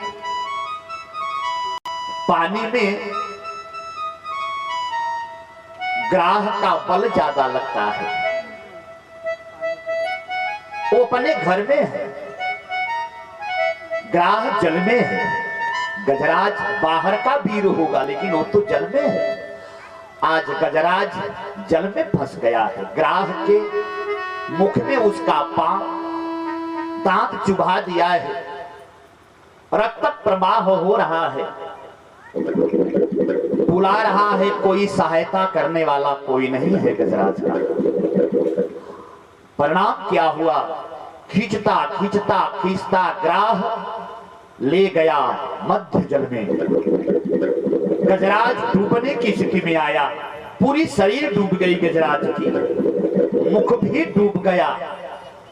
पानी में ग्राह का बल ज्यादा लगता है। वो अपने घर में है, ग्राह जल में है। गजराज बाहर का वीर होगा लेकिन वो तो जल में है। आज गजराज जल में फंस गया है। ग्राह के मुख में उसका पांव दांत चुभा दिया है, रक्त प्रवाह हो रहा है, बुला रहा है, कोई सहायता करने वाला कोई नहीं है गजराज का। परिणाम क्या हुआ? खींचता खींचता खींचता ग्राह ले गया मध्य जल में। गजराज डूबने की स्थिति में आया, पूरी शरीर डूब गई गजराज की, मुख भी डूब गया,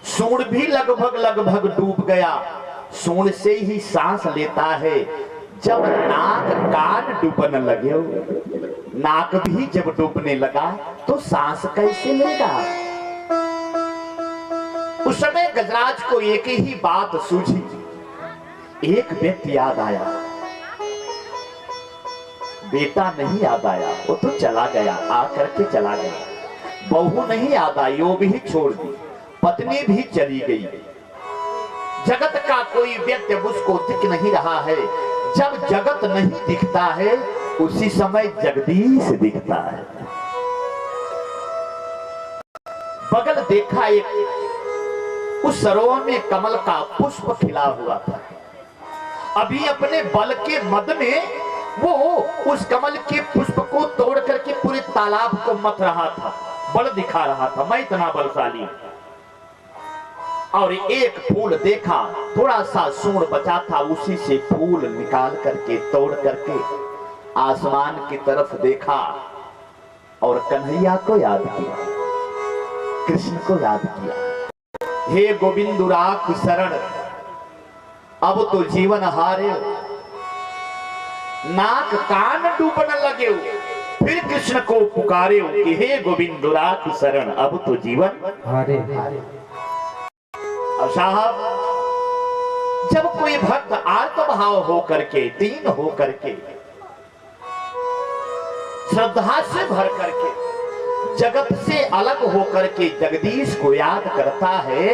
सूंड भी लगभग लगभग डूब गया। सूंड से ही सांस लेता है। जब नाक कान डूबने लगे, नाक भी जब डूबने लगा तो सांस कैसे लेगा? उस समय गजराज को एक ही बात सूझी, एक व्यक्ति याद आया। बेटा नहीं याद आया, वो तो चला गया, आकर के चला गया। बहू नहीं याद आई, वो भी छोड़ दी, पत्नी भी चली गई। जगत का कोई व्यक्ति उसको दिख नहीं रहा है। जब जगत नहीं दिखता है उसी समय जगदीश दिखता है। बगल देखा, एक उस सरोवर में कमल का पुष्प खिला हुआ था। अभी अपने बल के मद में वो उस कमल के पुष्प को तोड़ करके पूरे तालाब को मथ रहा था, बल दिखा रहा था, मैं इतना बलशाली। और एक फूल देखा, थोड़ा सा सूंड बचा था, उसी से फूल निकाल करके तोड़ करके आसमान की तरफ देखा और कन्हैया को याद किया, कृष्ण को याद किया। हे गोविंद राख शरण, अब तो जीवन हारे। नाक कान डूबने लगे, फिर कृष्ण को पुकारे कि हे गोविंद राख शरण, अब तो जीवन हारे। अब साहब, जब कोई भक्त आर्तभाव हो करके, दीन हो करके, श्रद्धा से भर करके, जगत से अलग हो करके जगदीश को याद करता है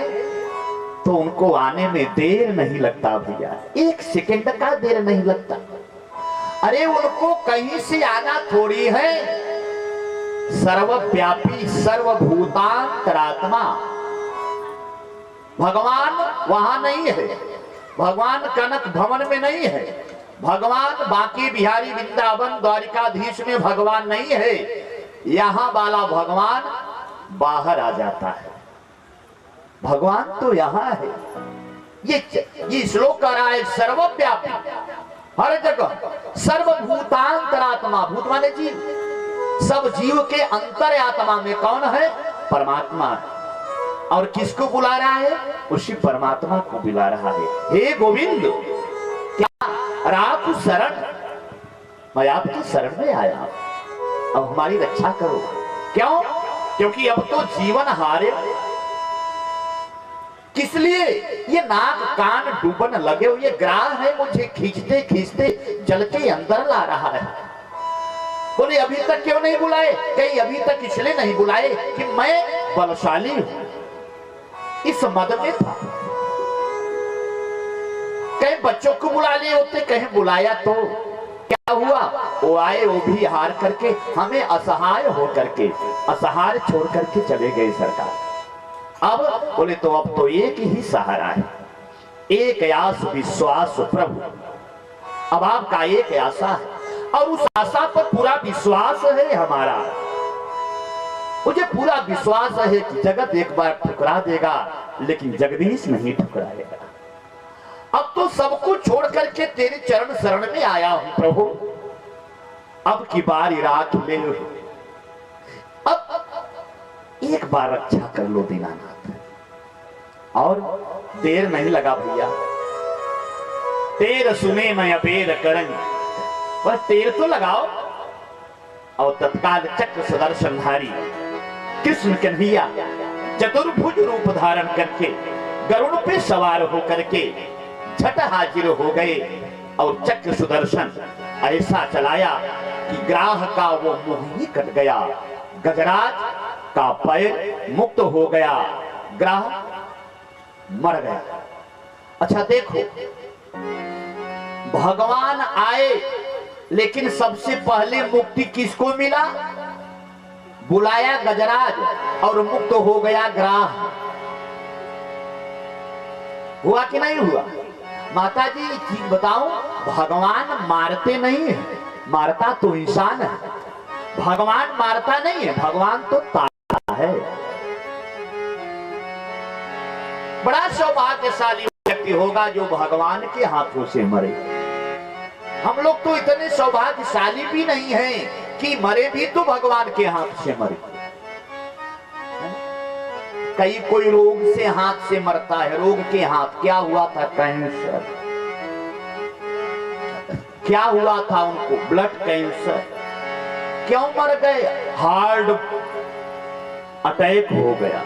तो उनको आने में देर नहीं लगता भैया, एक सेकंड का देर नहीं लगता। अरे उनको कहीं से आना थोड़ी है। सर्वव्यापी सर्वभूतांतरात्मा भगवान वहां नहीं है। भगवान कनक भवन में नहीं है। भगवान बांके बिहारी वृंदावन द्वारिकाधीश में भगवान नहीं है। यहां वाला भगवान बाहर आ जाता है। भगवान तो यहां है। ये श्लोक कह रहा है सर्वव्यापी, हर जगह, सर्वभूतांतरात्मा, भूत माने जीव, सब जीव के अंतर आत्मा में कौन है? परमात्मा है। और किसको बुला रहा है? उसी परमात्मा को बुला रहा है। हे गोविंद, क्या राख शरण, मैं आपकी शरण में आया, अब हमारी रक्षा करो। क्यों? क्योंकि अब तो जीवन हारे। किस लिए? ये नाक कान डूबन लगे हुए, ये ग्राह है, मुझे खींचते खींचते जल के अंदर ला रहा है। बोले अभी तक क्यों नहीं बुलाए? कहीं अभी तक इसलिए नहीं बुलाए कि मैं बलशाली हूं, इस मद में था। कहीं बच्चों को बुला लिए होते, कहीं बुलाया तो क्या हुआ? वो आए, वो भी हार करके, हमें असहाय हो करके, असहाय छोड़ करके चले गए सरकार। अब बोले तो अब तो एक ही सहारा है, एक आस विश्वास प्रभु। अब आपका एक आशा है और उस आशा पर पूरा विश्वास है हमारा। मुझे पूरा विश्वास है कि जगत एक बार ठुकरा देगा लेकिन जगदीश नहीं ठुकराएगा। अब तो सब कुछ छोड़ करके तेरे चरण शरण में आया हूं प्रभु, अब की बारी राख ले लो, अब एक बार रक्षा कर लो दीनानाथ। और देर नहीं लगा भैया, तेर सुने मैं अबेर करंग, वह तेर तो लगाओ। और तत्काल चक्र सुदर्शनधारी कृष्ण कन्हैया चतुर्भुज रूप धारण करके गरुड़ पे सवार होकर के झट हाजिर हो गए और चक्र सुदर्शन ऐसा चलाया कि ग्राह का वो मुंह ही कट गया, गजराज का पैर मुक्त हो गया, ग्राह मर गया। अच्छा देखो, भगवान आए लेकिन सबसे पहले मुक्ति किसको मिला? बुलाया गजराज और मुक्त हो गया ग्राह। हुआ कि नहीं हुआ? माता जी ठीक बताओ, भगवान मारते नहीं है, मारता तो इंसान है। भगवान मारता नहीं है, भगवान तो तारता है। बड़ा सौभाग्यशाली व्यक्ति होगा जो भगवान के हाथों से मरे। हम लोग तो इतने सौभाग्यशाली भी नहीं हैं कि मरे भी तो भगवान के हाथ से मरे। कई कोई रोग से हाथ से मरता है, रोग के हाथ। क्या हुआ था? कैंसर। क्या हुआ था उनको? Blood cancer. क्यों मर गए? हार्ट अटैक हो गया।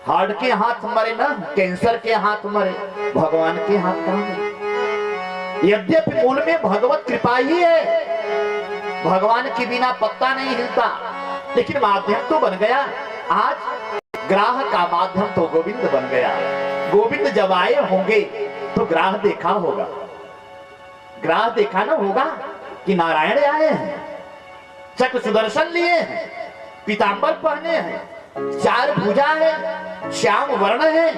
हार्ट के हाथ मरे ना, कैंसर के हाथ मरे, भगवान के हाथ कहां मरे? यद्यपि मूल में भगवत कृपा ही है, भगवान के बिना पत्ता नहीं हिलता, लेकिन माध्यम तो बन गया। आज ग्राह का माध्यम तो गोविंद बन गया। गोविंद जब आए होंगे तो ग्राह देखा होगा। ग्राह देखा ना होगा कि नारायण आए हैं, चक्र सुदर्शन लिए हैं, पीतांबर पहने हैं, 4 भुजा है, श्याम वर्ण है,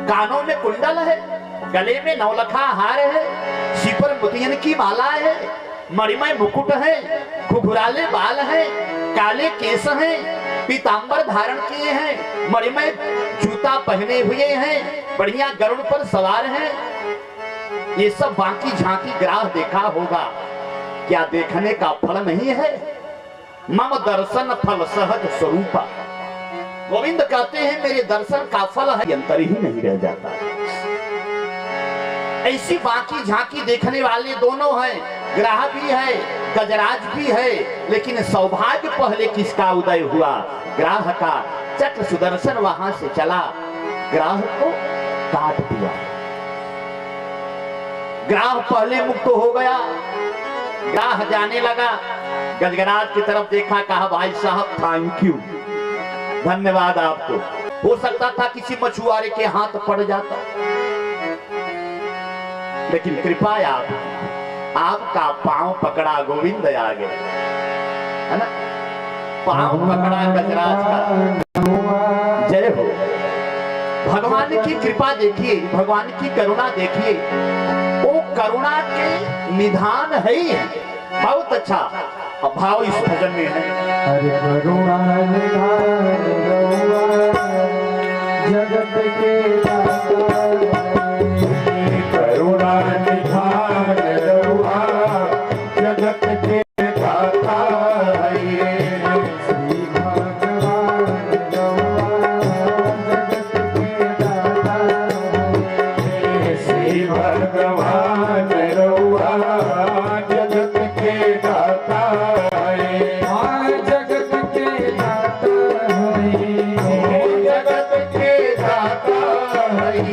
कानों में कुंडल है, गले में नवलखा हार है, सिर पर मोतियन की माला है, मणिमय मुकुट है, घुघराले बाल है, काले केस हैं, पीतांबर धारण किए हैं, मणिमय जूता पहने हुए हैं, बढ़िया गरुड़ पर सवार हैं। ये सब बाकी झांकी ग्राह देखा होगा। क्या देखने का फल नहीं है? मम दर्शन फल सहज स्वरूपा। गोविंद कहते हैं मेरे दर्शन का फल है, अंतर ही नहीं रह जाता। ऐसी बाकी झांकी देखने वाले दोनों हैं, ग्राह भी है, गजराज भी है, लेकिन सौभाग्य पहले किसका उदय हुआ? ग्राह का। चक्र सुदर्शन वहां से चला, ग्राह को काट दिया। ग्राह पहले मुक्त हो गया। ग्राह जाने लगा, गजराज की तरफ देखा, कहा भाई साहब थैंक यू, धन्यवाद आपको। हो सकता था किसी मछुआरे के हाथ पड़ जाता, लेकिन कृपा आपका पांव पकड़ा, गोविंद आ गए, है ना? पांव पकड़ा गजराज का। जय हो। भगवान की कृपा देखिए, भगवान की करुणा देखिए, वो करुणा के निधान है ही है। बहुत अच्छा। अब भाव इस भजन में है। हरे करुणा निधान जगत के दाता, करुणा निधान जगत के दाता है। श्री भगवान जगत के दाता है। श्री भगवान जगत के दाता है। जगत के दाता है। जगत के दाता है।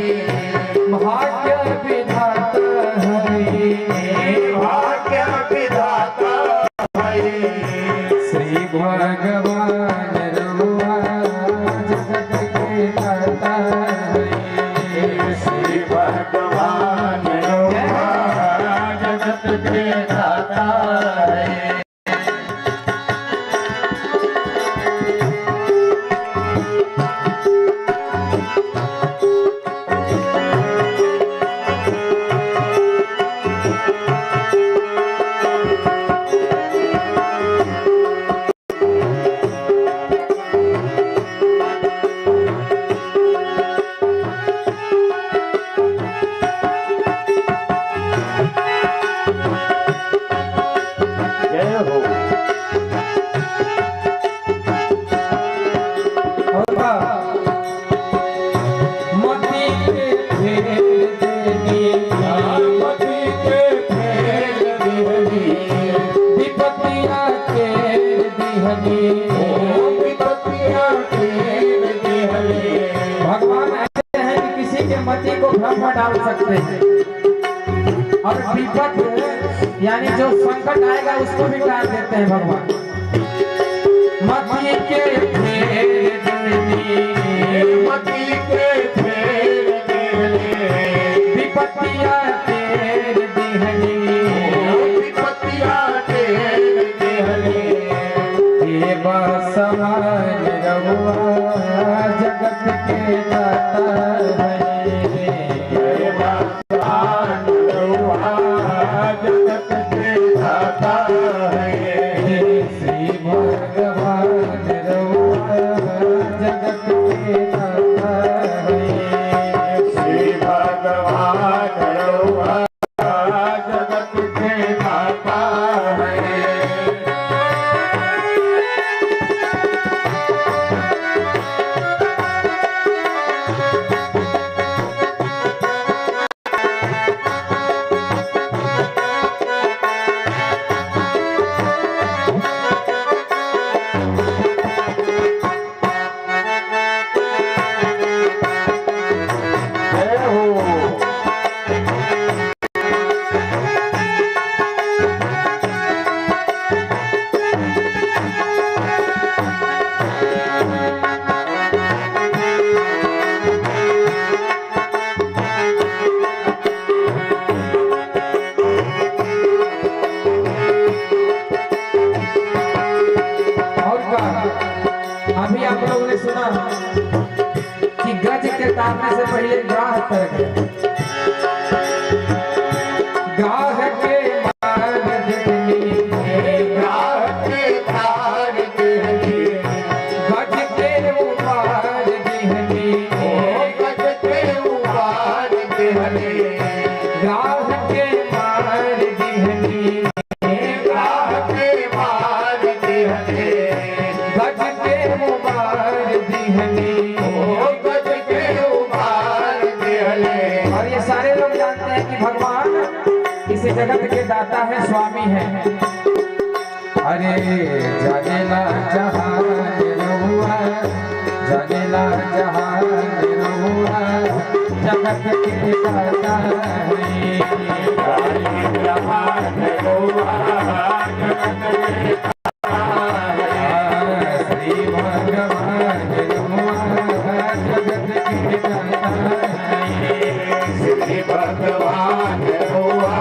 भाग्य विधाता है। भाग्य विधाता है। श्री भगवान रघुआ जगत के दाता है। श्री भगवान रघुआ जगत के दाता है। जय हो। मती के फेर देनी, मती के फेर देनी, विपत्तियाँ केर दिहनी, विपत्तियाँ केर दिहनी। भगवान ऐसे हैं कि किसी के मति को भ्रम में डाल सकते हैं, और विपत यानी जो संकट आएगा उसको भी टाल देते हैं भगवान। मती के फेर देनी मती के फेर देनी विपत्तियां तेर दिहनी विपत्तियां तेर देनी ये बसमान रहुआ जगत के दाता है ये बसमान रहुआ जगत के दाता है श्री भगवान रहुआ जगत के दाता है श्री भगवान रहुआ जगत के दाता है और का अभी आप लोगों ने सुना कि गज के तारने से पहले ग्राह तर गया ग्राह के मार देनी राह के तार देनी गज के उपार देनी गज के उपार देनी ग्राह के मार देनी राह के मार देनी गज के उपार देनी गज के उपार देनी और ये सारे लोग जानते हैं कि भगवान इस जगत के दाता है, स्वामी है। अरे जानेला जहान रहुआ, जानेला जहान रहुआ, जगत के दाता है। जहान रहुआ जगत के श्री भगवान रहुआ जगत के दाता है। श्री भगवान रहुआ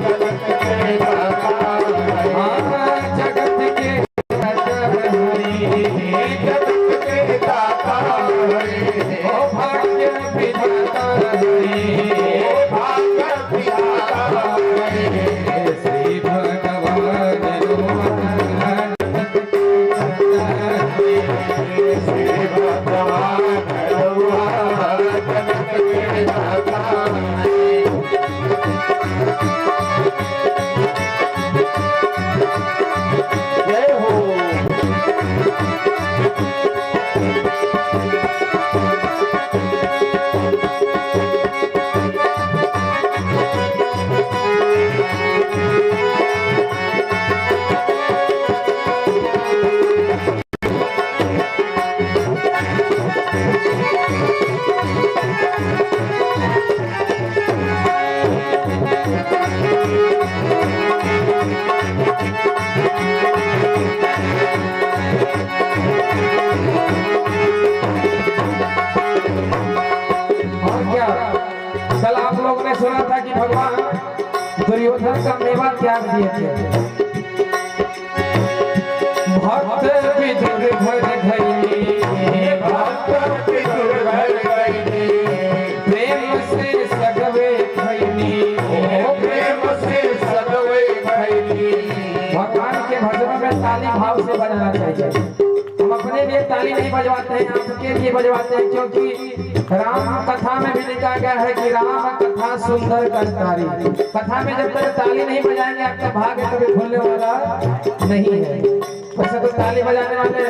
जगत के दाता है। जगत के दाता है। जगत के दाता है। ओ भाग्य विधाता है। भाग्य विधाता है। श्री भगवान रहुआ जगत के दाता है। श्री भगवान रहुआ जगत के दाता है। जय हो। और क्या, कल आप लोगों ने सुना था कि भगवान दुर्योधन का मेवा त्याग दिए थे। भक्त विदुर घर गई, भक्त विदुर घर गई, प्रेम से सगवे खैनी। प्रेम से सगवे खैनी। भगवान के भजनों में ताली भाव से बजाना चाहिए। हम अपने लिए ताली नहीं बजवाते हैं, आपके लिए बजवाते हैं, क्योंकि राम कथा में भी लिखा गया है कि राम कथा सुंदर करतारी। कथा में जब तक ताली नहीं बजाएंगे आपका भाग्य कभी खुलने वाला नहीं है। वैसे तो ताली बजाने वाले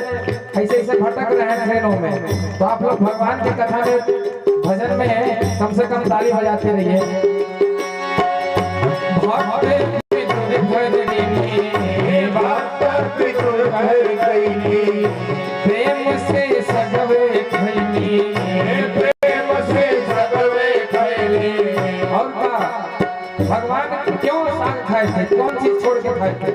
ऐसे ऐसे भटक रहे हैं ट्रेनों में, तो आप लोग भगवान की कथा में भजन में कम से कम ताली बजाते रहिए। भक्त विदुर घर गई, प्रेम से सगवे खैनी। प्रेम से सगवे खैनी। और का भगवान क्यों साग खाए थे, कौन चीज छोड़ के खाए थे?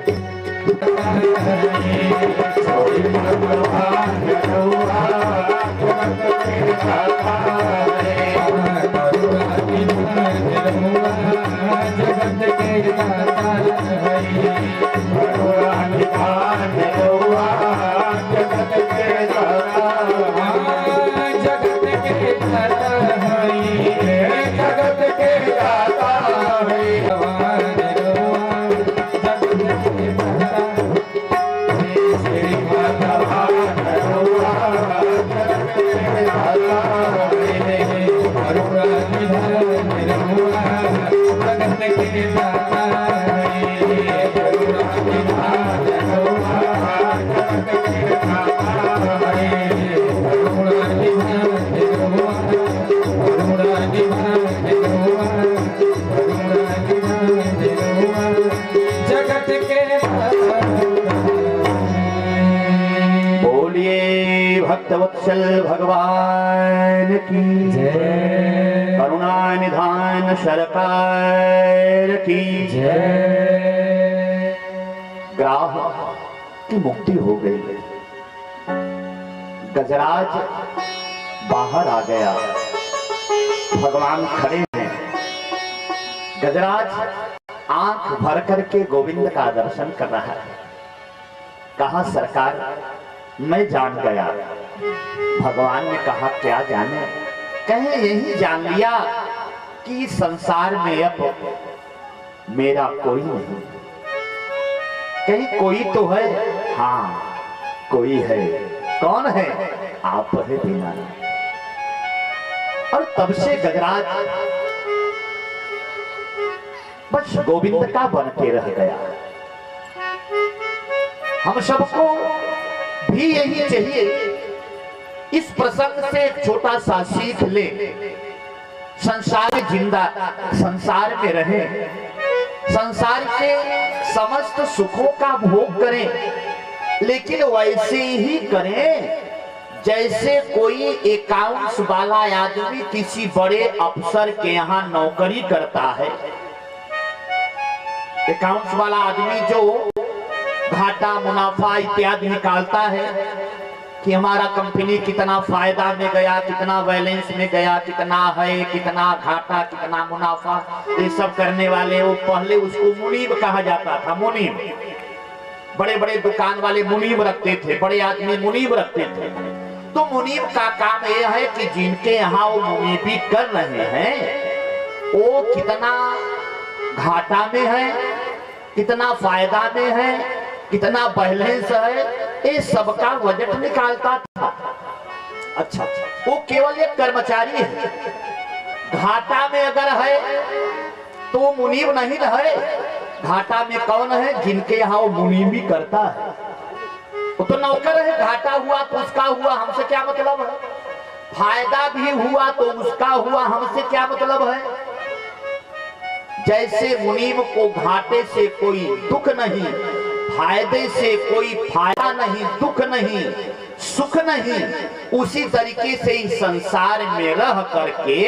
भक्तवत्सल भगवान की जय, करुणा निधान सरकार की जय। ग्राह की मुक्ति हो गई, गजराज बाहर आ गया, भगवान खड़े हैं। गजराज आंख भर करके गोविंद का दर्शन कर रहा है। कहा सरकार मैं जान गया। भगवान ने कहा क्या जाने? कहे यही जान लिया कि संसार में अब मेरा कोई नहीं। कहीं कोई तो है? हाँ कोई है। कौन है? आप है बिना। और तब से गजराज बस गोविंद का बन के रह गया। हम सबको भी यही चाहिए। इस प्रसंग से एक छोटा सा सीख ले। संसार जिंदा, संसार में रहे, संसार के समस्त सुखों का भोग करें, लेकिन वैसे ही करें जैसे कोई अकाउंट्स वाला आदमी किसी बड़े अफसर के यहाँ नौकरी करता है। अकाउंट्स वाला आदमी जो घाटा मुनाफा इत्यादि निकालता है कि हमारा कंपनी कितना फायदा में गया, कितना बैलेंस में गया, कितना है, कितना घाटा, कितना मुनाफा, ये सब करने वाले वो पहले उसको मुनीब कहा जाता था। मुनीब, बड़े बड़े दुकान वाले मुनीब रखते थे, बड़े आदमी मुनीब रखते थे। तो मुनीब का काम यह है कि जिनके यहाँ वो मुनीबी कर रहे हैं वो कितना घाटा में है, कितना फायदा में है, कितना बैलेंस है, ये सबका बजट निकालता था। अच्छा, वो केवल एक कर्मचारी है। घाटा में अगर है तो मुनीब नहीं है। घाटा में कौन है? जिनके यहाँ वो मुनीबी करता है। वो तो नौकर है। घाटा हुआ तो उसका हुआ, हमसे क्या मतलब है? फायदा भी हुआ तो उसका हुआ, हमसे क्या मतलब है? जैसे मुनीब को घाटे से कोई दुख नहीं, फायदे से कोई फायदा नहीं, दुख नहीं, सुख नहीं, उसी तरीके से इस संसार में रह करके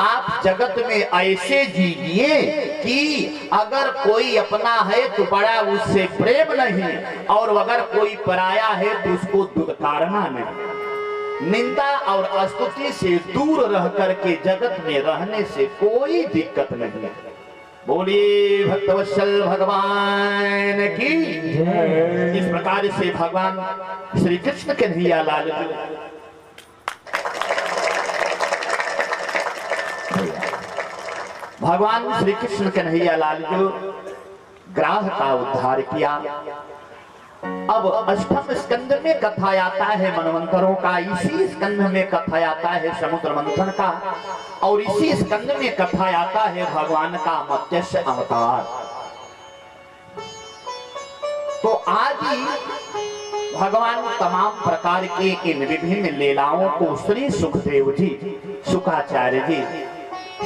आप जगत में ऐसे जीजिए कि अगर कोई अपना है तो बड़ा उससे प्रेम नहीं, और अगर कोई पराया है तो उसको दुत्कारना नहीं। निंदा और स्तुति से दूर रह करके जगत में रहने से कोई दिक्कत नहीं। बोलिए भक्तवत्सल भगवान की जय। इस प्रकार से भगवान श्री कृष्ण कन्हैया लाल भगवान श्री कृष्ण कन्हैया लाल जो ग्राह का उद्धार किया। अब अष्टम स्कंद में कथा आता है मनवंतरों का, इसी स्कंद में कथा आता है समुद्र मंथन का, और इसी स्कंद में कथा आता है भगवान का मत्स्य अवतार। तो आज ही भगवान तमाम प्रकार के इन विभिन्न लीलाओं को श्री सुखदेव जी, शुकाचार्य जी,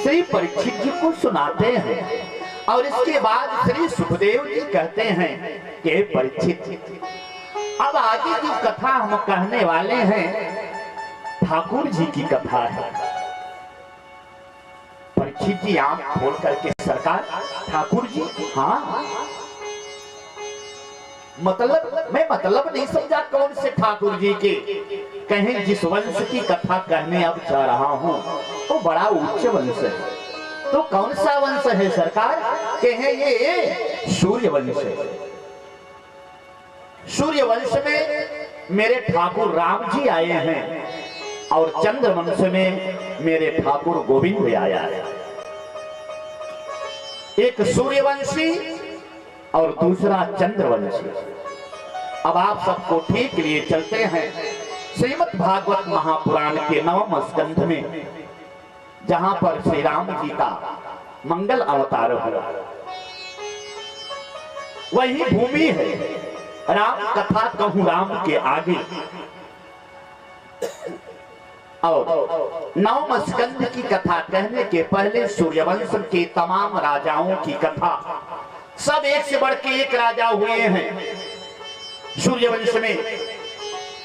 श्री परीक्षित जी को सुनाते हैं। और इसके बाद श्री सुखदेव जी कहते हैं कि परीक्षित, अब आगे जो कथा हम कहने वाले हैं ठाकुर जी की कथा है। परीक्षित जी आंख खोल करके, सरकार ठाकुर जी? हाँ, मतलब मैं मतलब नहीं समझा कौन से ठाकुर जी के। कहें जिस वंश की कथा कहने अब जा रहा हूं वो बड़ा उच्च वंश है। तो कौन सा वंश है सरकार? कहें ये सूर्य वंश है। सूर्य वंश में मेरे ठाकुर राम जी आए हैं और चंद्र वंश में मेरे ठाकुर गोविंद आया है। एक सूर्यवंशी और दूसरा चंद्रवंशी। अब आप सबको ठीक लिए चलते हैं श्रीमद् भागवत महापुराण के 9वें स्कंध में, जहां पर श्री राम जी का मंगल अवतार हुआ। वही भूमि है। राम कथा कहूं राम के आगे। और 9वें स्कंध की कथा कहने के पहले सूर्यवंश के तमाम राजाओं की कथा, सब एक से बढ़ के एक राजा हुए हैं सूर्यवंश में।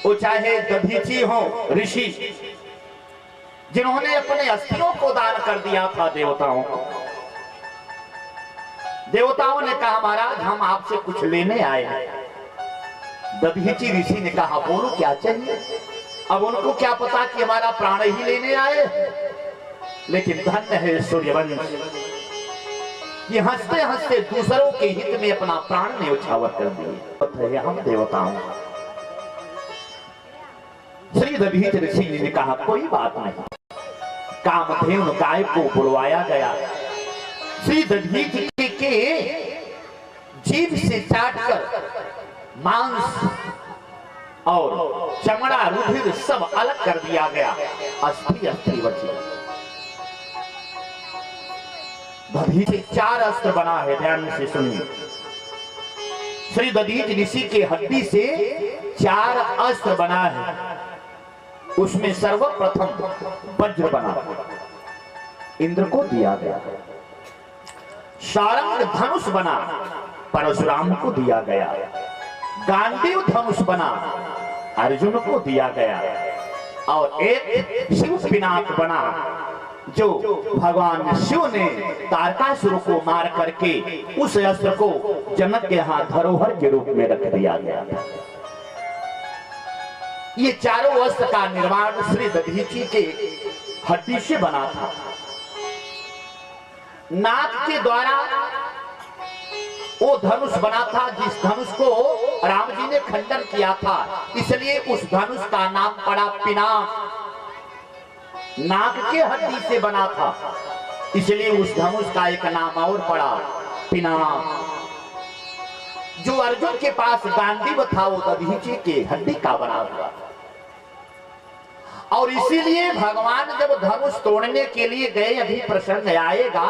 वो चाहे दधीची हो ऋषि, जिन्होंने अपने अस्थियों को दान कर दिया था देवताओं को। देवताओं ने कहा महाराज हम आपसे कुछ लेने आए हैं। दधीची ऋषि ने कहा बोलो क्या चाहिए। अब उनको क्या पता कि हमारा प्राण ही लेने आए, लेकिन धन्य है सूर्यवंश, ये हंसते हंसते दूसरों के हित में अपना प्राण न्यौछावर कर दिए। हम देवताओं। श्री दधीच ऋषि ने कहा कोई बात नहीं। कामधेनु गाय को बुलवाया गया। श्री दधीच के जीभ से चाटकर मांस और चमड़ा रुधिर सब अलग कर दिया गया। अस्थि अस्थि बची। दधीच 4 अस्त्र बना है, ध्यान से सुनिए। श्री दधीच ऋषि के हड्डी से 4 अस्त्र बना है। उसमें सर्वप्रथम वज्र बना, इंद्र को दिया गया। शारंग धनुष बना, परशुराम को दिया गया। गांडीव धनुष बना, अर्जुन को दिया गया। और एक शिव पिनाक बना, जो भगवान शिव ने तारकासुर को मार करके उस अस्त्र को जनक के यहाँ धरोहर के रूप में रख दिया गया था। ये चारों अस्त्र का निर्माण श्री दधीची के हड्डी से बना था। नाक के द्वारा वो धनुष बना था, जिस धनुष को राम जी ने खंडन किया था, इसलिए उस धनुष का नाम पड़ा पिनाक। नाक के हड्डी से बना था, इसलिए उस धनुष का एक नाम और पड़ा पिनाक। जो अर्जुन के पास गांडीव था वो दधीची के हड्डी का बना हुआ। और इसीलिए भगवान जब धनुष तोड़ने के लिए गए, अभी प्रसंग आएगा,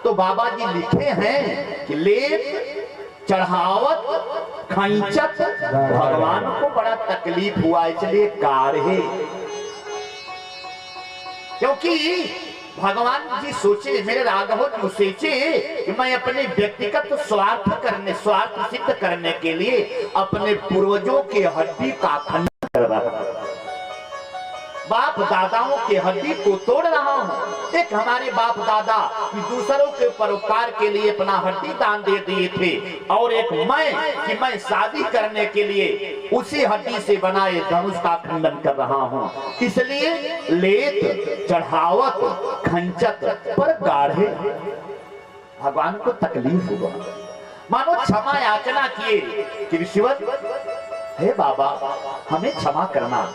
तो बाबा जी लिखे हैं कि लेप चढ़ावत खैंचत भगवान को बड़ा तकलीफ हुआ, इसलिए काढ़े। क्योंकि भगवान जी सोचे, मेरे राघव जी सोचे कि मैं अपने व्यक्तिगत स्वार्थ सिद्ध करने के लिए अपने पूर्वजों के हड्डी का खंडन कर रहा हूं, बाप दादाओं के हड्डी को तोड़ रहा हूं। एक हमारे बाप दादा कि दूसरों के परोपकार के लिए अपना हड्डी दान दे दिए थे, और एक मैं शादी करने के लिए उसी हड्डी से बनाए धनुष का खंडन कर रहा हूं। इसलिए लेत चढ़ावत खंचत पर गाढ़े। भगवान को तकलीफ हुआ, मानो क्षमा याचना किए कि ऋषिवर हे बाबा हमें क्षमा करना,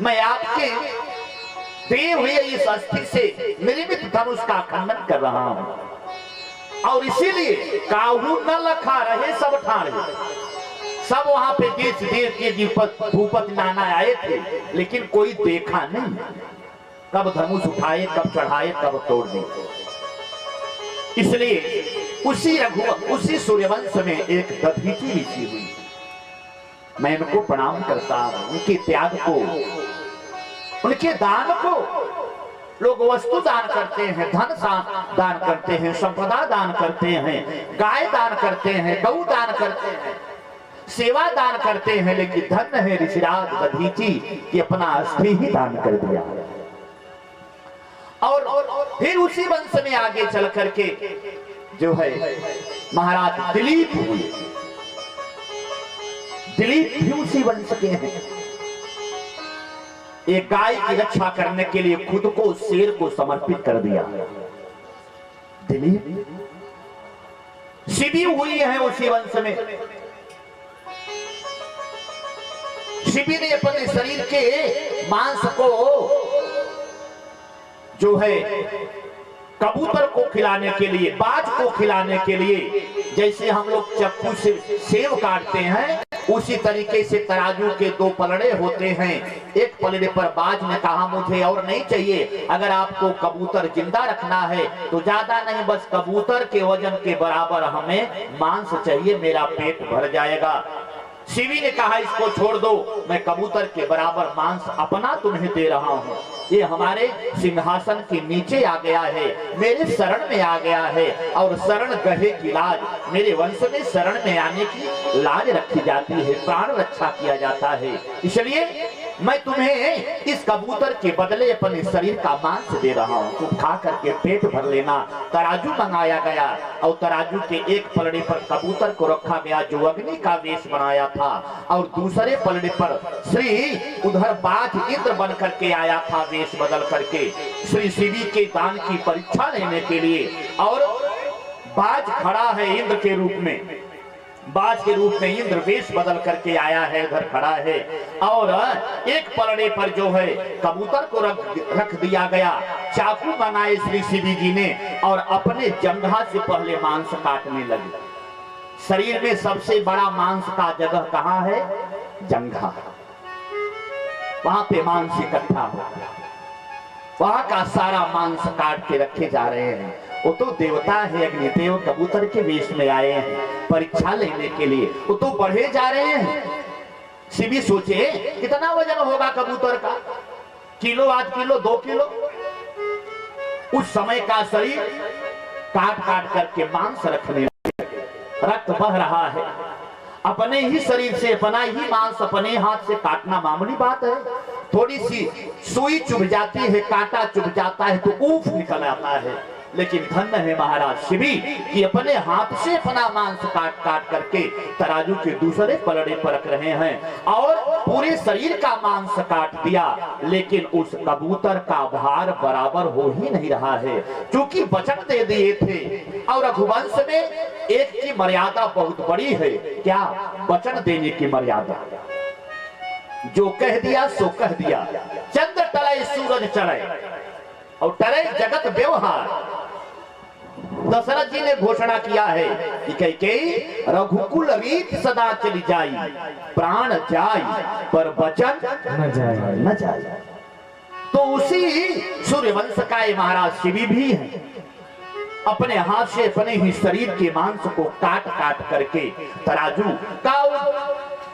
मैं आपके दिए हुए इस अस्थि से निर्मित धनुष का खंडन कर रहा हूं। और इसीलिए काहू न लखा रहे सब ठाणे। सब वहां पे देश देश के भूपति नाना आए थे, लेकिन कोई देखा नहीं कब धनुष उठाए, कब चढ़ाए, कब तोड़ दिए। इसलिए उसी सूर्यवंश में एक दधीची ऋषि हुई। मैं उनको प्रणाम करता हूं, उनके त्याग को, उनके दान को। लोग वस्तु दान करते हैं, धन दान करते हैं, संपदा दान करते हैं, गाय दान करते हैं, गौ दान करते हैं, सेवा दान करते हैं, लेकिन धन्य है ऋषिराज दधीची कि अपना अस्थि ही दान कर दिया। और फिर उसी वंश में आगे चल करके जो है महाराज दिलीप हुए। दिलीप भी उसी वंश के हैं। एक गाय की रक्षा करने के लिए खुद को शेर को समर्पित कर दिया। दिलीप शिवी हुई है उसी वंश में। शिवी ने अपने शरीर के मांस को जो है कबूतर को खिलाने के लिए, बाज को खिलाने के लिए, जैसे हम लोग चक्कू से सेव काटते हैं उसी तरीके से तराजू के दो पलड़े होते हैं। एक पलड़े पर बाज ने कहा मुझे और नहीं चाहिए, अगर आपको कबूतर जिंदा रखना है तो ज्यादा नहीं, बस कबूतर के वजन के बराबर हमें मांस चाहिए, मेरा पेट भर जाएगा। शिवी ने कहा इसको छोड़ दो, मैं कबूतर के बराबर मांस अपना तुम्हें दे रहा हूं। ये हमारे सिंहासन के नीचे आ गया है, मेरे शरण में आ गया है, और शरण गहे की लाज, मेरे वंश में शरण में आने की लाज रखी जाती है, प्राण रक्षा किया जाता है। इसलिए मैं तुम्हें इस कबूतर के बदले अपने शरीर का मांस दे रहा हूं, तुम खा करके पेट भर लेना। तराजू मंगाया गया और तराजू के एक पलड़े पर कबूतर को रखा गया जो अग्नि का वेश बनाया था, और दूसरे पलड़े पर श्री उधर बाज इंद्र बन करके आया था वेश बदल करके, श्री शिवी के दान की परीक्षा लेने के लिए। और बाज खड़ा है इंद्र के रूप में, बाज के रूप में इंद्र वेश बदल करके आया है, इधर खड़ा है, और एक पलड़े पर जो है कबूतर को रख दिया गया। चाकू बनाए श्री शिवी जी ने और अपने जंघा से पहले मांस काटने लगे। शरीर में सबसे बड़ा मांस का जगह कहाँ है? जंघा। वहां पे मांस इकट्ठा हो, वहां का सारा मांस काट के रखे जा रहे हैं। वो तो देवता है अग्निदेव, कबूतर के वेश में आए हैं परीक्षा लेने के लिए, वो तो बढ़े जा रहे हैं। शिवी सोचे कितना वजन होगा कबूतर का, किलो, आध किलो, 2 किलो। उस समय का शरीर काट काट करके मांस रखने लगे, रक्त बह रहा है। अपने ही शरीर से अपना ही मांस अपने हाथ से काटना मामूली बात है। थोड़ी सी सुई चुभ जाती है, कांटा चुभ जाता है तो ऊफ निकल आता है, लेकिन धन्य है महाराज शिवी कि अपने हाथ से अपना मांस काट काट करके तराजू के दूसरे पलड़े पर रख रहे हैं और पूरे शरीर का मांस काट दिया। लेकिन उस कबूतर का भार बराबर हो ही नहीं रहा है, क्योंकि वचन दे दिए थे। और रघुवंश में एक की मर्यादा बहुत बड़ी है, क्या? वचन देने की मर्यादा। जो कह दिया सो कह दिया। चंद्र टले सूरज चढ़े और टरे जगत व्यवहार। दशरथ जी ने घोषणा किया है कि कैकेयी रघुकुल रीत सदा चली जाई, प्राण जाई पर वचन न जाए। तो उसी सूर्यवंश का महाराज शिवी भी है। अपने हाथ से अपने ही शरीर के मांस को काट काट करके तराजू का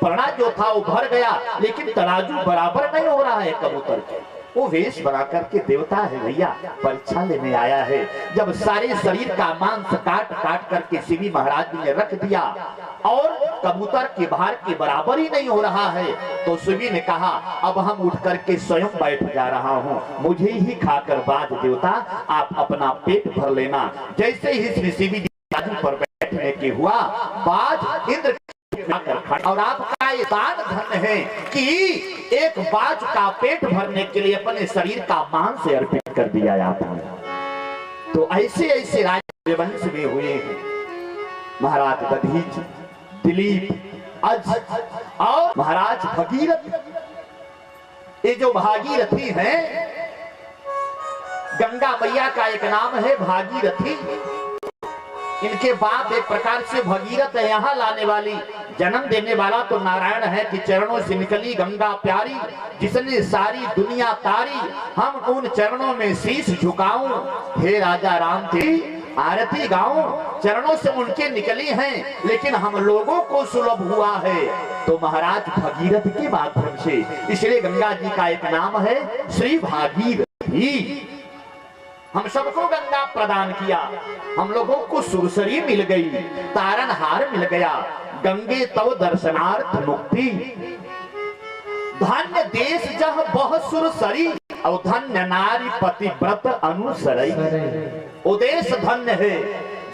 परणा जो था वो भर गया, लेकिन तराजू बराबर नहीं हो रहा है कबूतर के। वो वेश बना करके देवता है भैया, परीक्षा लेने आया है। जब सारे शरीर का मांस काट काट करके शिवी महाराज जी ने रख दिया और कबूतर के भार के बराबर ही नहीं हो रहा है, तो शिवी ने कहा अब हम उठ करके स्वयं बैठ जा रहा हूँ, मुझे ही खाकर बाज देवता आप अपना पेट भर लेना। जैसे ही श्री शिवी जी पर बैठने के हुआ, बाज इंद्र और आपका ये दान धन है कि एक बाज का पेट भरने के लिए अपने शरीर का मांस से अर्पित कर दिया आपने। तो ऐसे ऐसे राजवंश में हुए हैं महाराज दधीच, दिलीप, अज और महाराज भगीरथ। ये जो भागीरथी हैं, गंगा मैया का एक नाम है भागीरथी। इनके बाप एक प्रकार से भगीरथ है, यहाँ लाने वाली, जन्म देने वाला तो नारायण है कि चरणों से निकली गंगा प्यारी, जिसने सारी दुनिया तारी, हम उन चरणों में शीश झुकाऊं, हे राजा राम तेरी आरती गाऊं। चरणों से उनके निकली हैं, लेकिन हम लोगों को सुलभ हुआ है तो महाराज भगीरथ के माध्यम से। इसलिए गंगा जी का एक नाम है श्री भागीरथी। हम सबको गंगा प्रदान किया, हम लोगों को सुरसरी मिल गई, तारनहार मिल गया, गंगे तव दर्शनार्थ मुक्ति। धन्य देश जह बहु सुरसरी और धन्य नारी पतिव्रत अनुसरई। वो देश धन्य है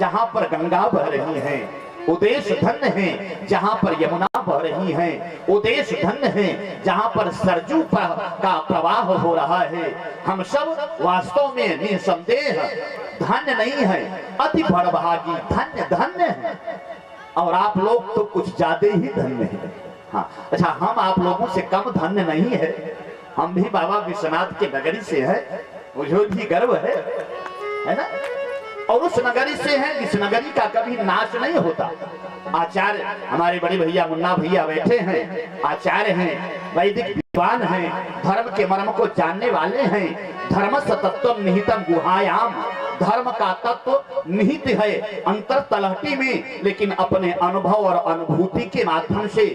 जहां पर गंगा बह रही है। वो देश धन्य है जहां पर यमुना बह रही है। वो देश धन्य है जहां पर सरजू का प्रवाह हो रहा है। हम सब वास्तव में निसंदेह धन्य नहीं है, अति बड़भागी धन्य धन्य है। और आप लोग तो कुछ ज्यादा ही धन्य है। हाँ, अच्छा, हम आप लोगों से कम धन्य नहीं है। हम भी बाबा विश्वनाथ के नगरी से है, मुझे भी गर्व है ना। और उस नगरी से है जिस नगरी का कभी नाश नहीं होता। आचार्य हमारे बड़े भैया मुन्ना भैया बैठे हैं, आचार्य हैं, वैदिक विद्वान हैं, धर्म के मर्म को जानने वाले हैं। धर्म तत्व निहितम गुहायाम, धर्म का तत्व निहित है अंतर तलहटी में, लेकिन अपने अनुभव और अनुभूति के माध्यम से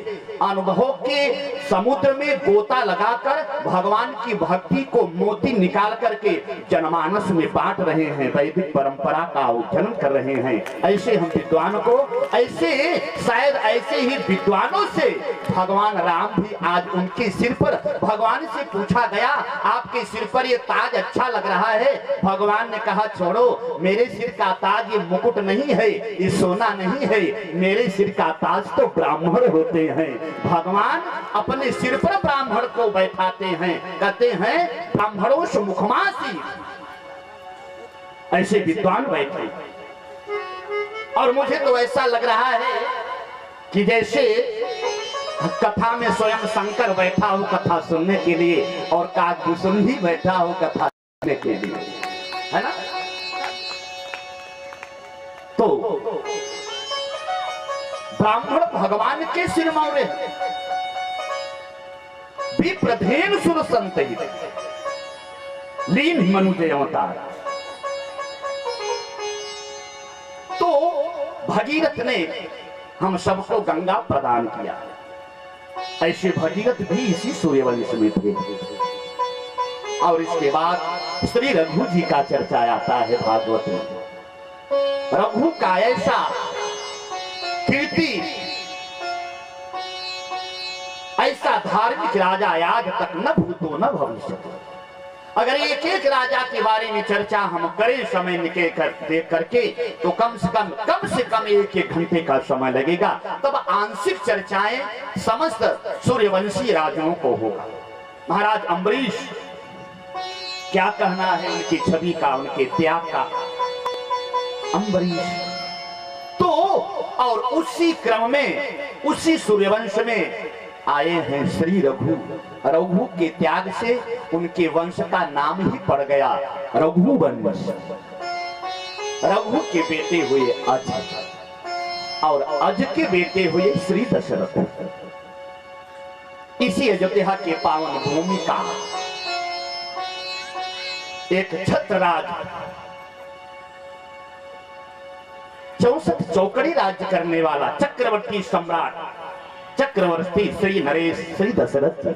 अनुभव के समुद्र में गोता लगाकर भगवान की भक्ति को मोती निकाल करके जनमानस में बांट रहे हैं, वैदिक परंपरा का उज्जैन कर रहे हैं। ऐसे हम विद्वानों को, ऐसे शायद ऐसे ही विद्वानों से भगवान राम भी आज उनके सिर पर, भगवान से पूछा गया आपके सिर पर ये ताज अच्छा लग रहा है। भगवान ने कहा छोड़ो, मेरे सिर का ताज ये मुकुट नहीं है, ये सोना नहीं है, मेरे सिर का ताज तो ब्राह्मण होते हैं। भगवान अपने सिर पर ब्राह्मण को बैठाते हैं, कहते हैं ब्राह्मणों से मुखमासी। ऐसे विद्वान बैठे और मुझे तो ऐसा लग रहा है कि जैसे कथा में स्वयं शंकर बैठा हो कथा सुनने के लिए और काकभूषण भी बैठा हो कथा सुनने के लिए, है ना। तो ब्राह्मण भगवान के सिर मौरे विप्रधेन सुर संत लीन मनुजय अवतार। तो भगीरथ ने हम सबको गंगा प्रदान किया। ऐसे भगीरथ भी इसी सूर्यवंश में थे। और इसके बाद श्री रघु जी का चर्चा आता है भागवत में। रघु का ऐसा कीर्ति, ऐसा धार्मिक राजा आज तक न भूतो न भविष्य। अगर एक एक राजा के बारे में चर्चा हम करें समय निकल कर देख करके तो कम से कम एक घंटे का समय लगेगा। तब आंशिक चर्चाएं समस्त सूर्यवंशी राजाओं को होगा। महाराज अम्बरीश, क्या कहना है उनकी छवि का, उनके त्याग का। अम्बरीश तो, और उसी क्रम में उसी सूर्यवंश में आए हैं श्री रघु। रघु के त्याग से उनके वंश का नाम ही पड़ गया रघुवंश। रघु के बेटे हुए अज, और अज के बेटे हुए श्री दशरथ। इसी अयोध्या के पावन भूमि का एक छत्रराज 64 चौकड़ी राज्य करने वाला चक्रवर्ती सम्राट, चक्रवर्ती श्री नरेश श्री दशरथ जी,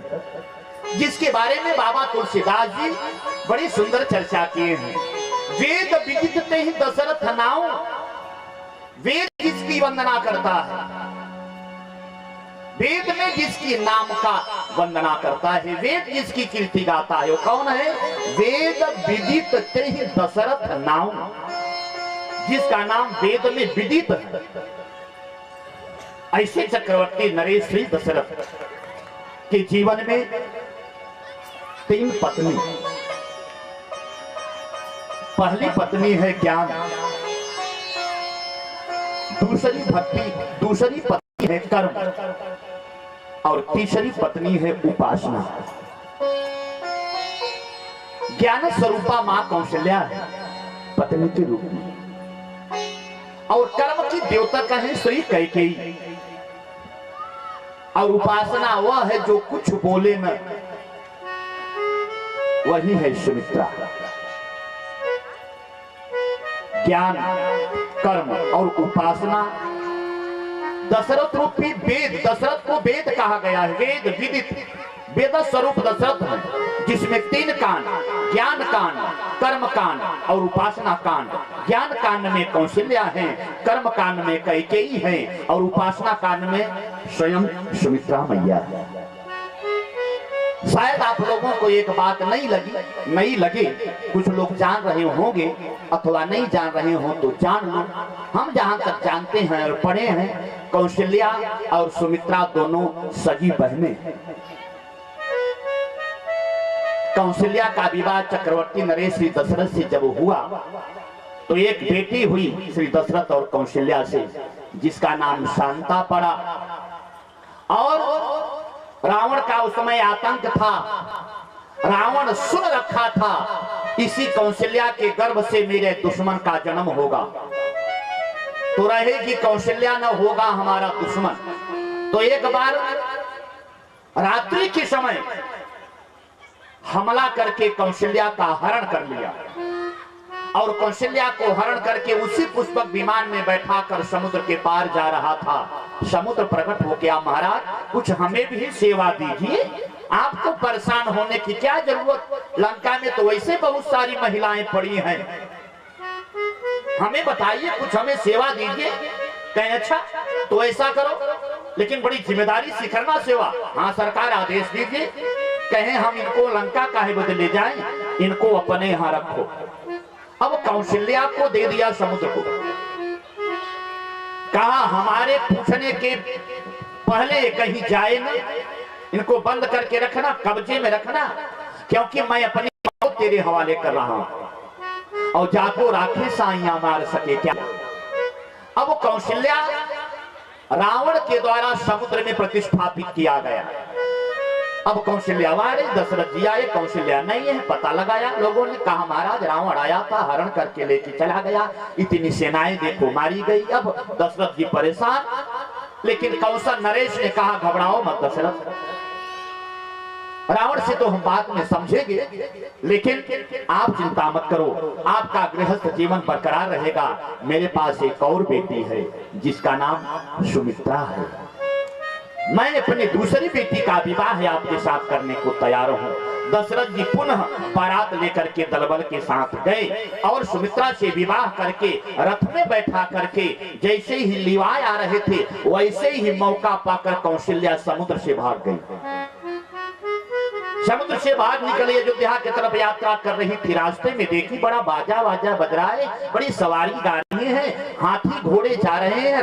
जिसके बारे में बाबा तुलसीदास जी बड़ी सुंदर चर्चा किए हैं। वेद विदित ही दशरथ नाम, वेद जिसकी वंदना करता है, वेद में जिसकी नाम का वंदना करता है, वेद जिसकी कीर्ति गाता है, वो कौन है? वेद विदित ही दशरथ नाम, जिसका नाम वेद में विदित है। ऐसे चक्रवर्ती नरेश श्री दशरथ के जीवन में 3 पत्नी। पहली पत्नी है ज्ञान, दूसरी पत्नी है कर्म, और तीसरी पत्नी है उपासना। ज्ञान स्वरूपा मां कौशल्या है पत्नी के रूप में, और कर्म की देवता का है श्री कैकेयी, और उपासना वह है जो कुछ बोले न, वही है सुमित्रा। ज्ञान, कर्म और उपासना, दशरथ रूपी वेद, दशरथ को वेद कहा गया है। वेद विदित, वेद स्वरूप दशरथ है, जिसमें 3 कांड, ज्ञान कांड, कर्म कांड और उपासना कांड। ज्ञान कांड में कौशल्या है, कर्म कांड में कैकेयी है, और उपासना कांड में स्वयं सुमित्रा मैया है। शायद आप लोगों को एक बात नहीं लगे, कुछ लोग जान रहे होंगे अथवा नहीं जान रहे हो तो जान लो। हम जहां तक जानते हैं और पढ़े हैं, कौशल्या और सुमित्रा दोनों सगी बहनें। कौशल्या का विवाह चक्रवर्ती नरेश श्री दशरथ से जब हुआ तो एक बेटी हुई श्री दशरथ और कौशल्या से, जिसका नाम शांता पड़ा। और रावण का उस समय आतंक था, रावण सुन रखा था इसी कौशल्या के गर्भ से मेरे दुश्मन का जन्म होगा, तो रहेगी कौशल्या न होगा हमारा दुश्मन। तो एक बार रात्रि के समय हमला करके कौशल्या का हरण कर लिया और कौशल्या को हरण करके उसी पुष्पक विमान में बैठाकर समुद्र के पार जा रहा था। समुद्र प्रकट हो गया, महाराज कुछ हमें भी सेवा दीजिए, आपको परेशान होने की क्या जरूरत, लंका में तो वैसे बहुत सारी महिलाएं पड़ी हैं, हमें बताइए, कुछ हमें सेवा दीजिए। कहें अच्छा तो ऐसा करो, लेकिन बड़ी जिम्मेदारी से करना सेवा। हाँ सरकार आदेश दीजिए। कहें हम इनको लंका काहे बदले जाएं, इनको अपने यहाँ रखो। अब कौशल्या को दे दिया समुद्र को, कहा हमारे पूछने के पहले कहीं जाए ना, इनको बंद करके रखना, कब्जे में रखना, क्योंकि मैं अपनी मौत तेरे हवाले कर रहा हूं और जाको राखे साइया मार सके क्या। अब कौशल्या रावण के द्वारा समुद्र में प्रतिष्ठापित किया गया। अब कौशल्या वाले दशरथ जी आए, कौशल्या नहीं है, पता लगाया, लोगों ने कहा महाराज रावण आया था, हरण करके लेके चला गया, इतनी सेनाएं देखो मारी गई। अब दशरथ जी परेशान, लेकिन कौशल नरेश ने कहा घबराओ मत दशरथ, रावण से तो हम बात में समझेंगे, लेकिन आप चिंता मत करो, आपका गृहस्थ जीवन बरकरार रहेगा। मेरे पास एक और बेटी है जिसका नाम सुमित्रा है, मैं अपनी दूसरी बेटी का विवाह आपके साथ करने को तैयार हूं। दशरथ जी पुनः बारात लेकर के दलबल के साथ गए और सुमित्रा से विवाह करके रथ में बैठा करके जैसे ही लिवाए आ रहे थे वैसे ही मौका पाकर कौशल्या समुद्र से भाग गई। समुद्र से बाहर निकली, अयोध्या की तरफ यात्रा कर रही थी, रास्ते में देखी बड़ा बाजा बज रहा है, बड़ी सवारी गाड़ी है, हाथी घोड़े जा रहे हैं।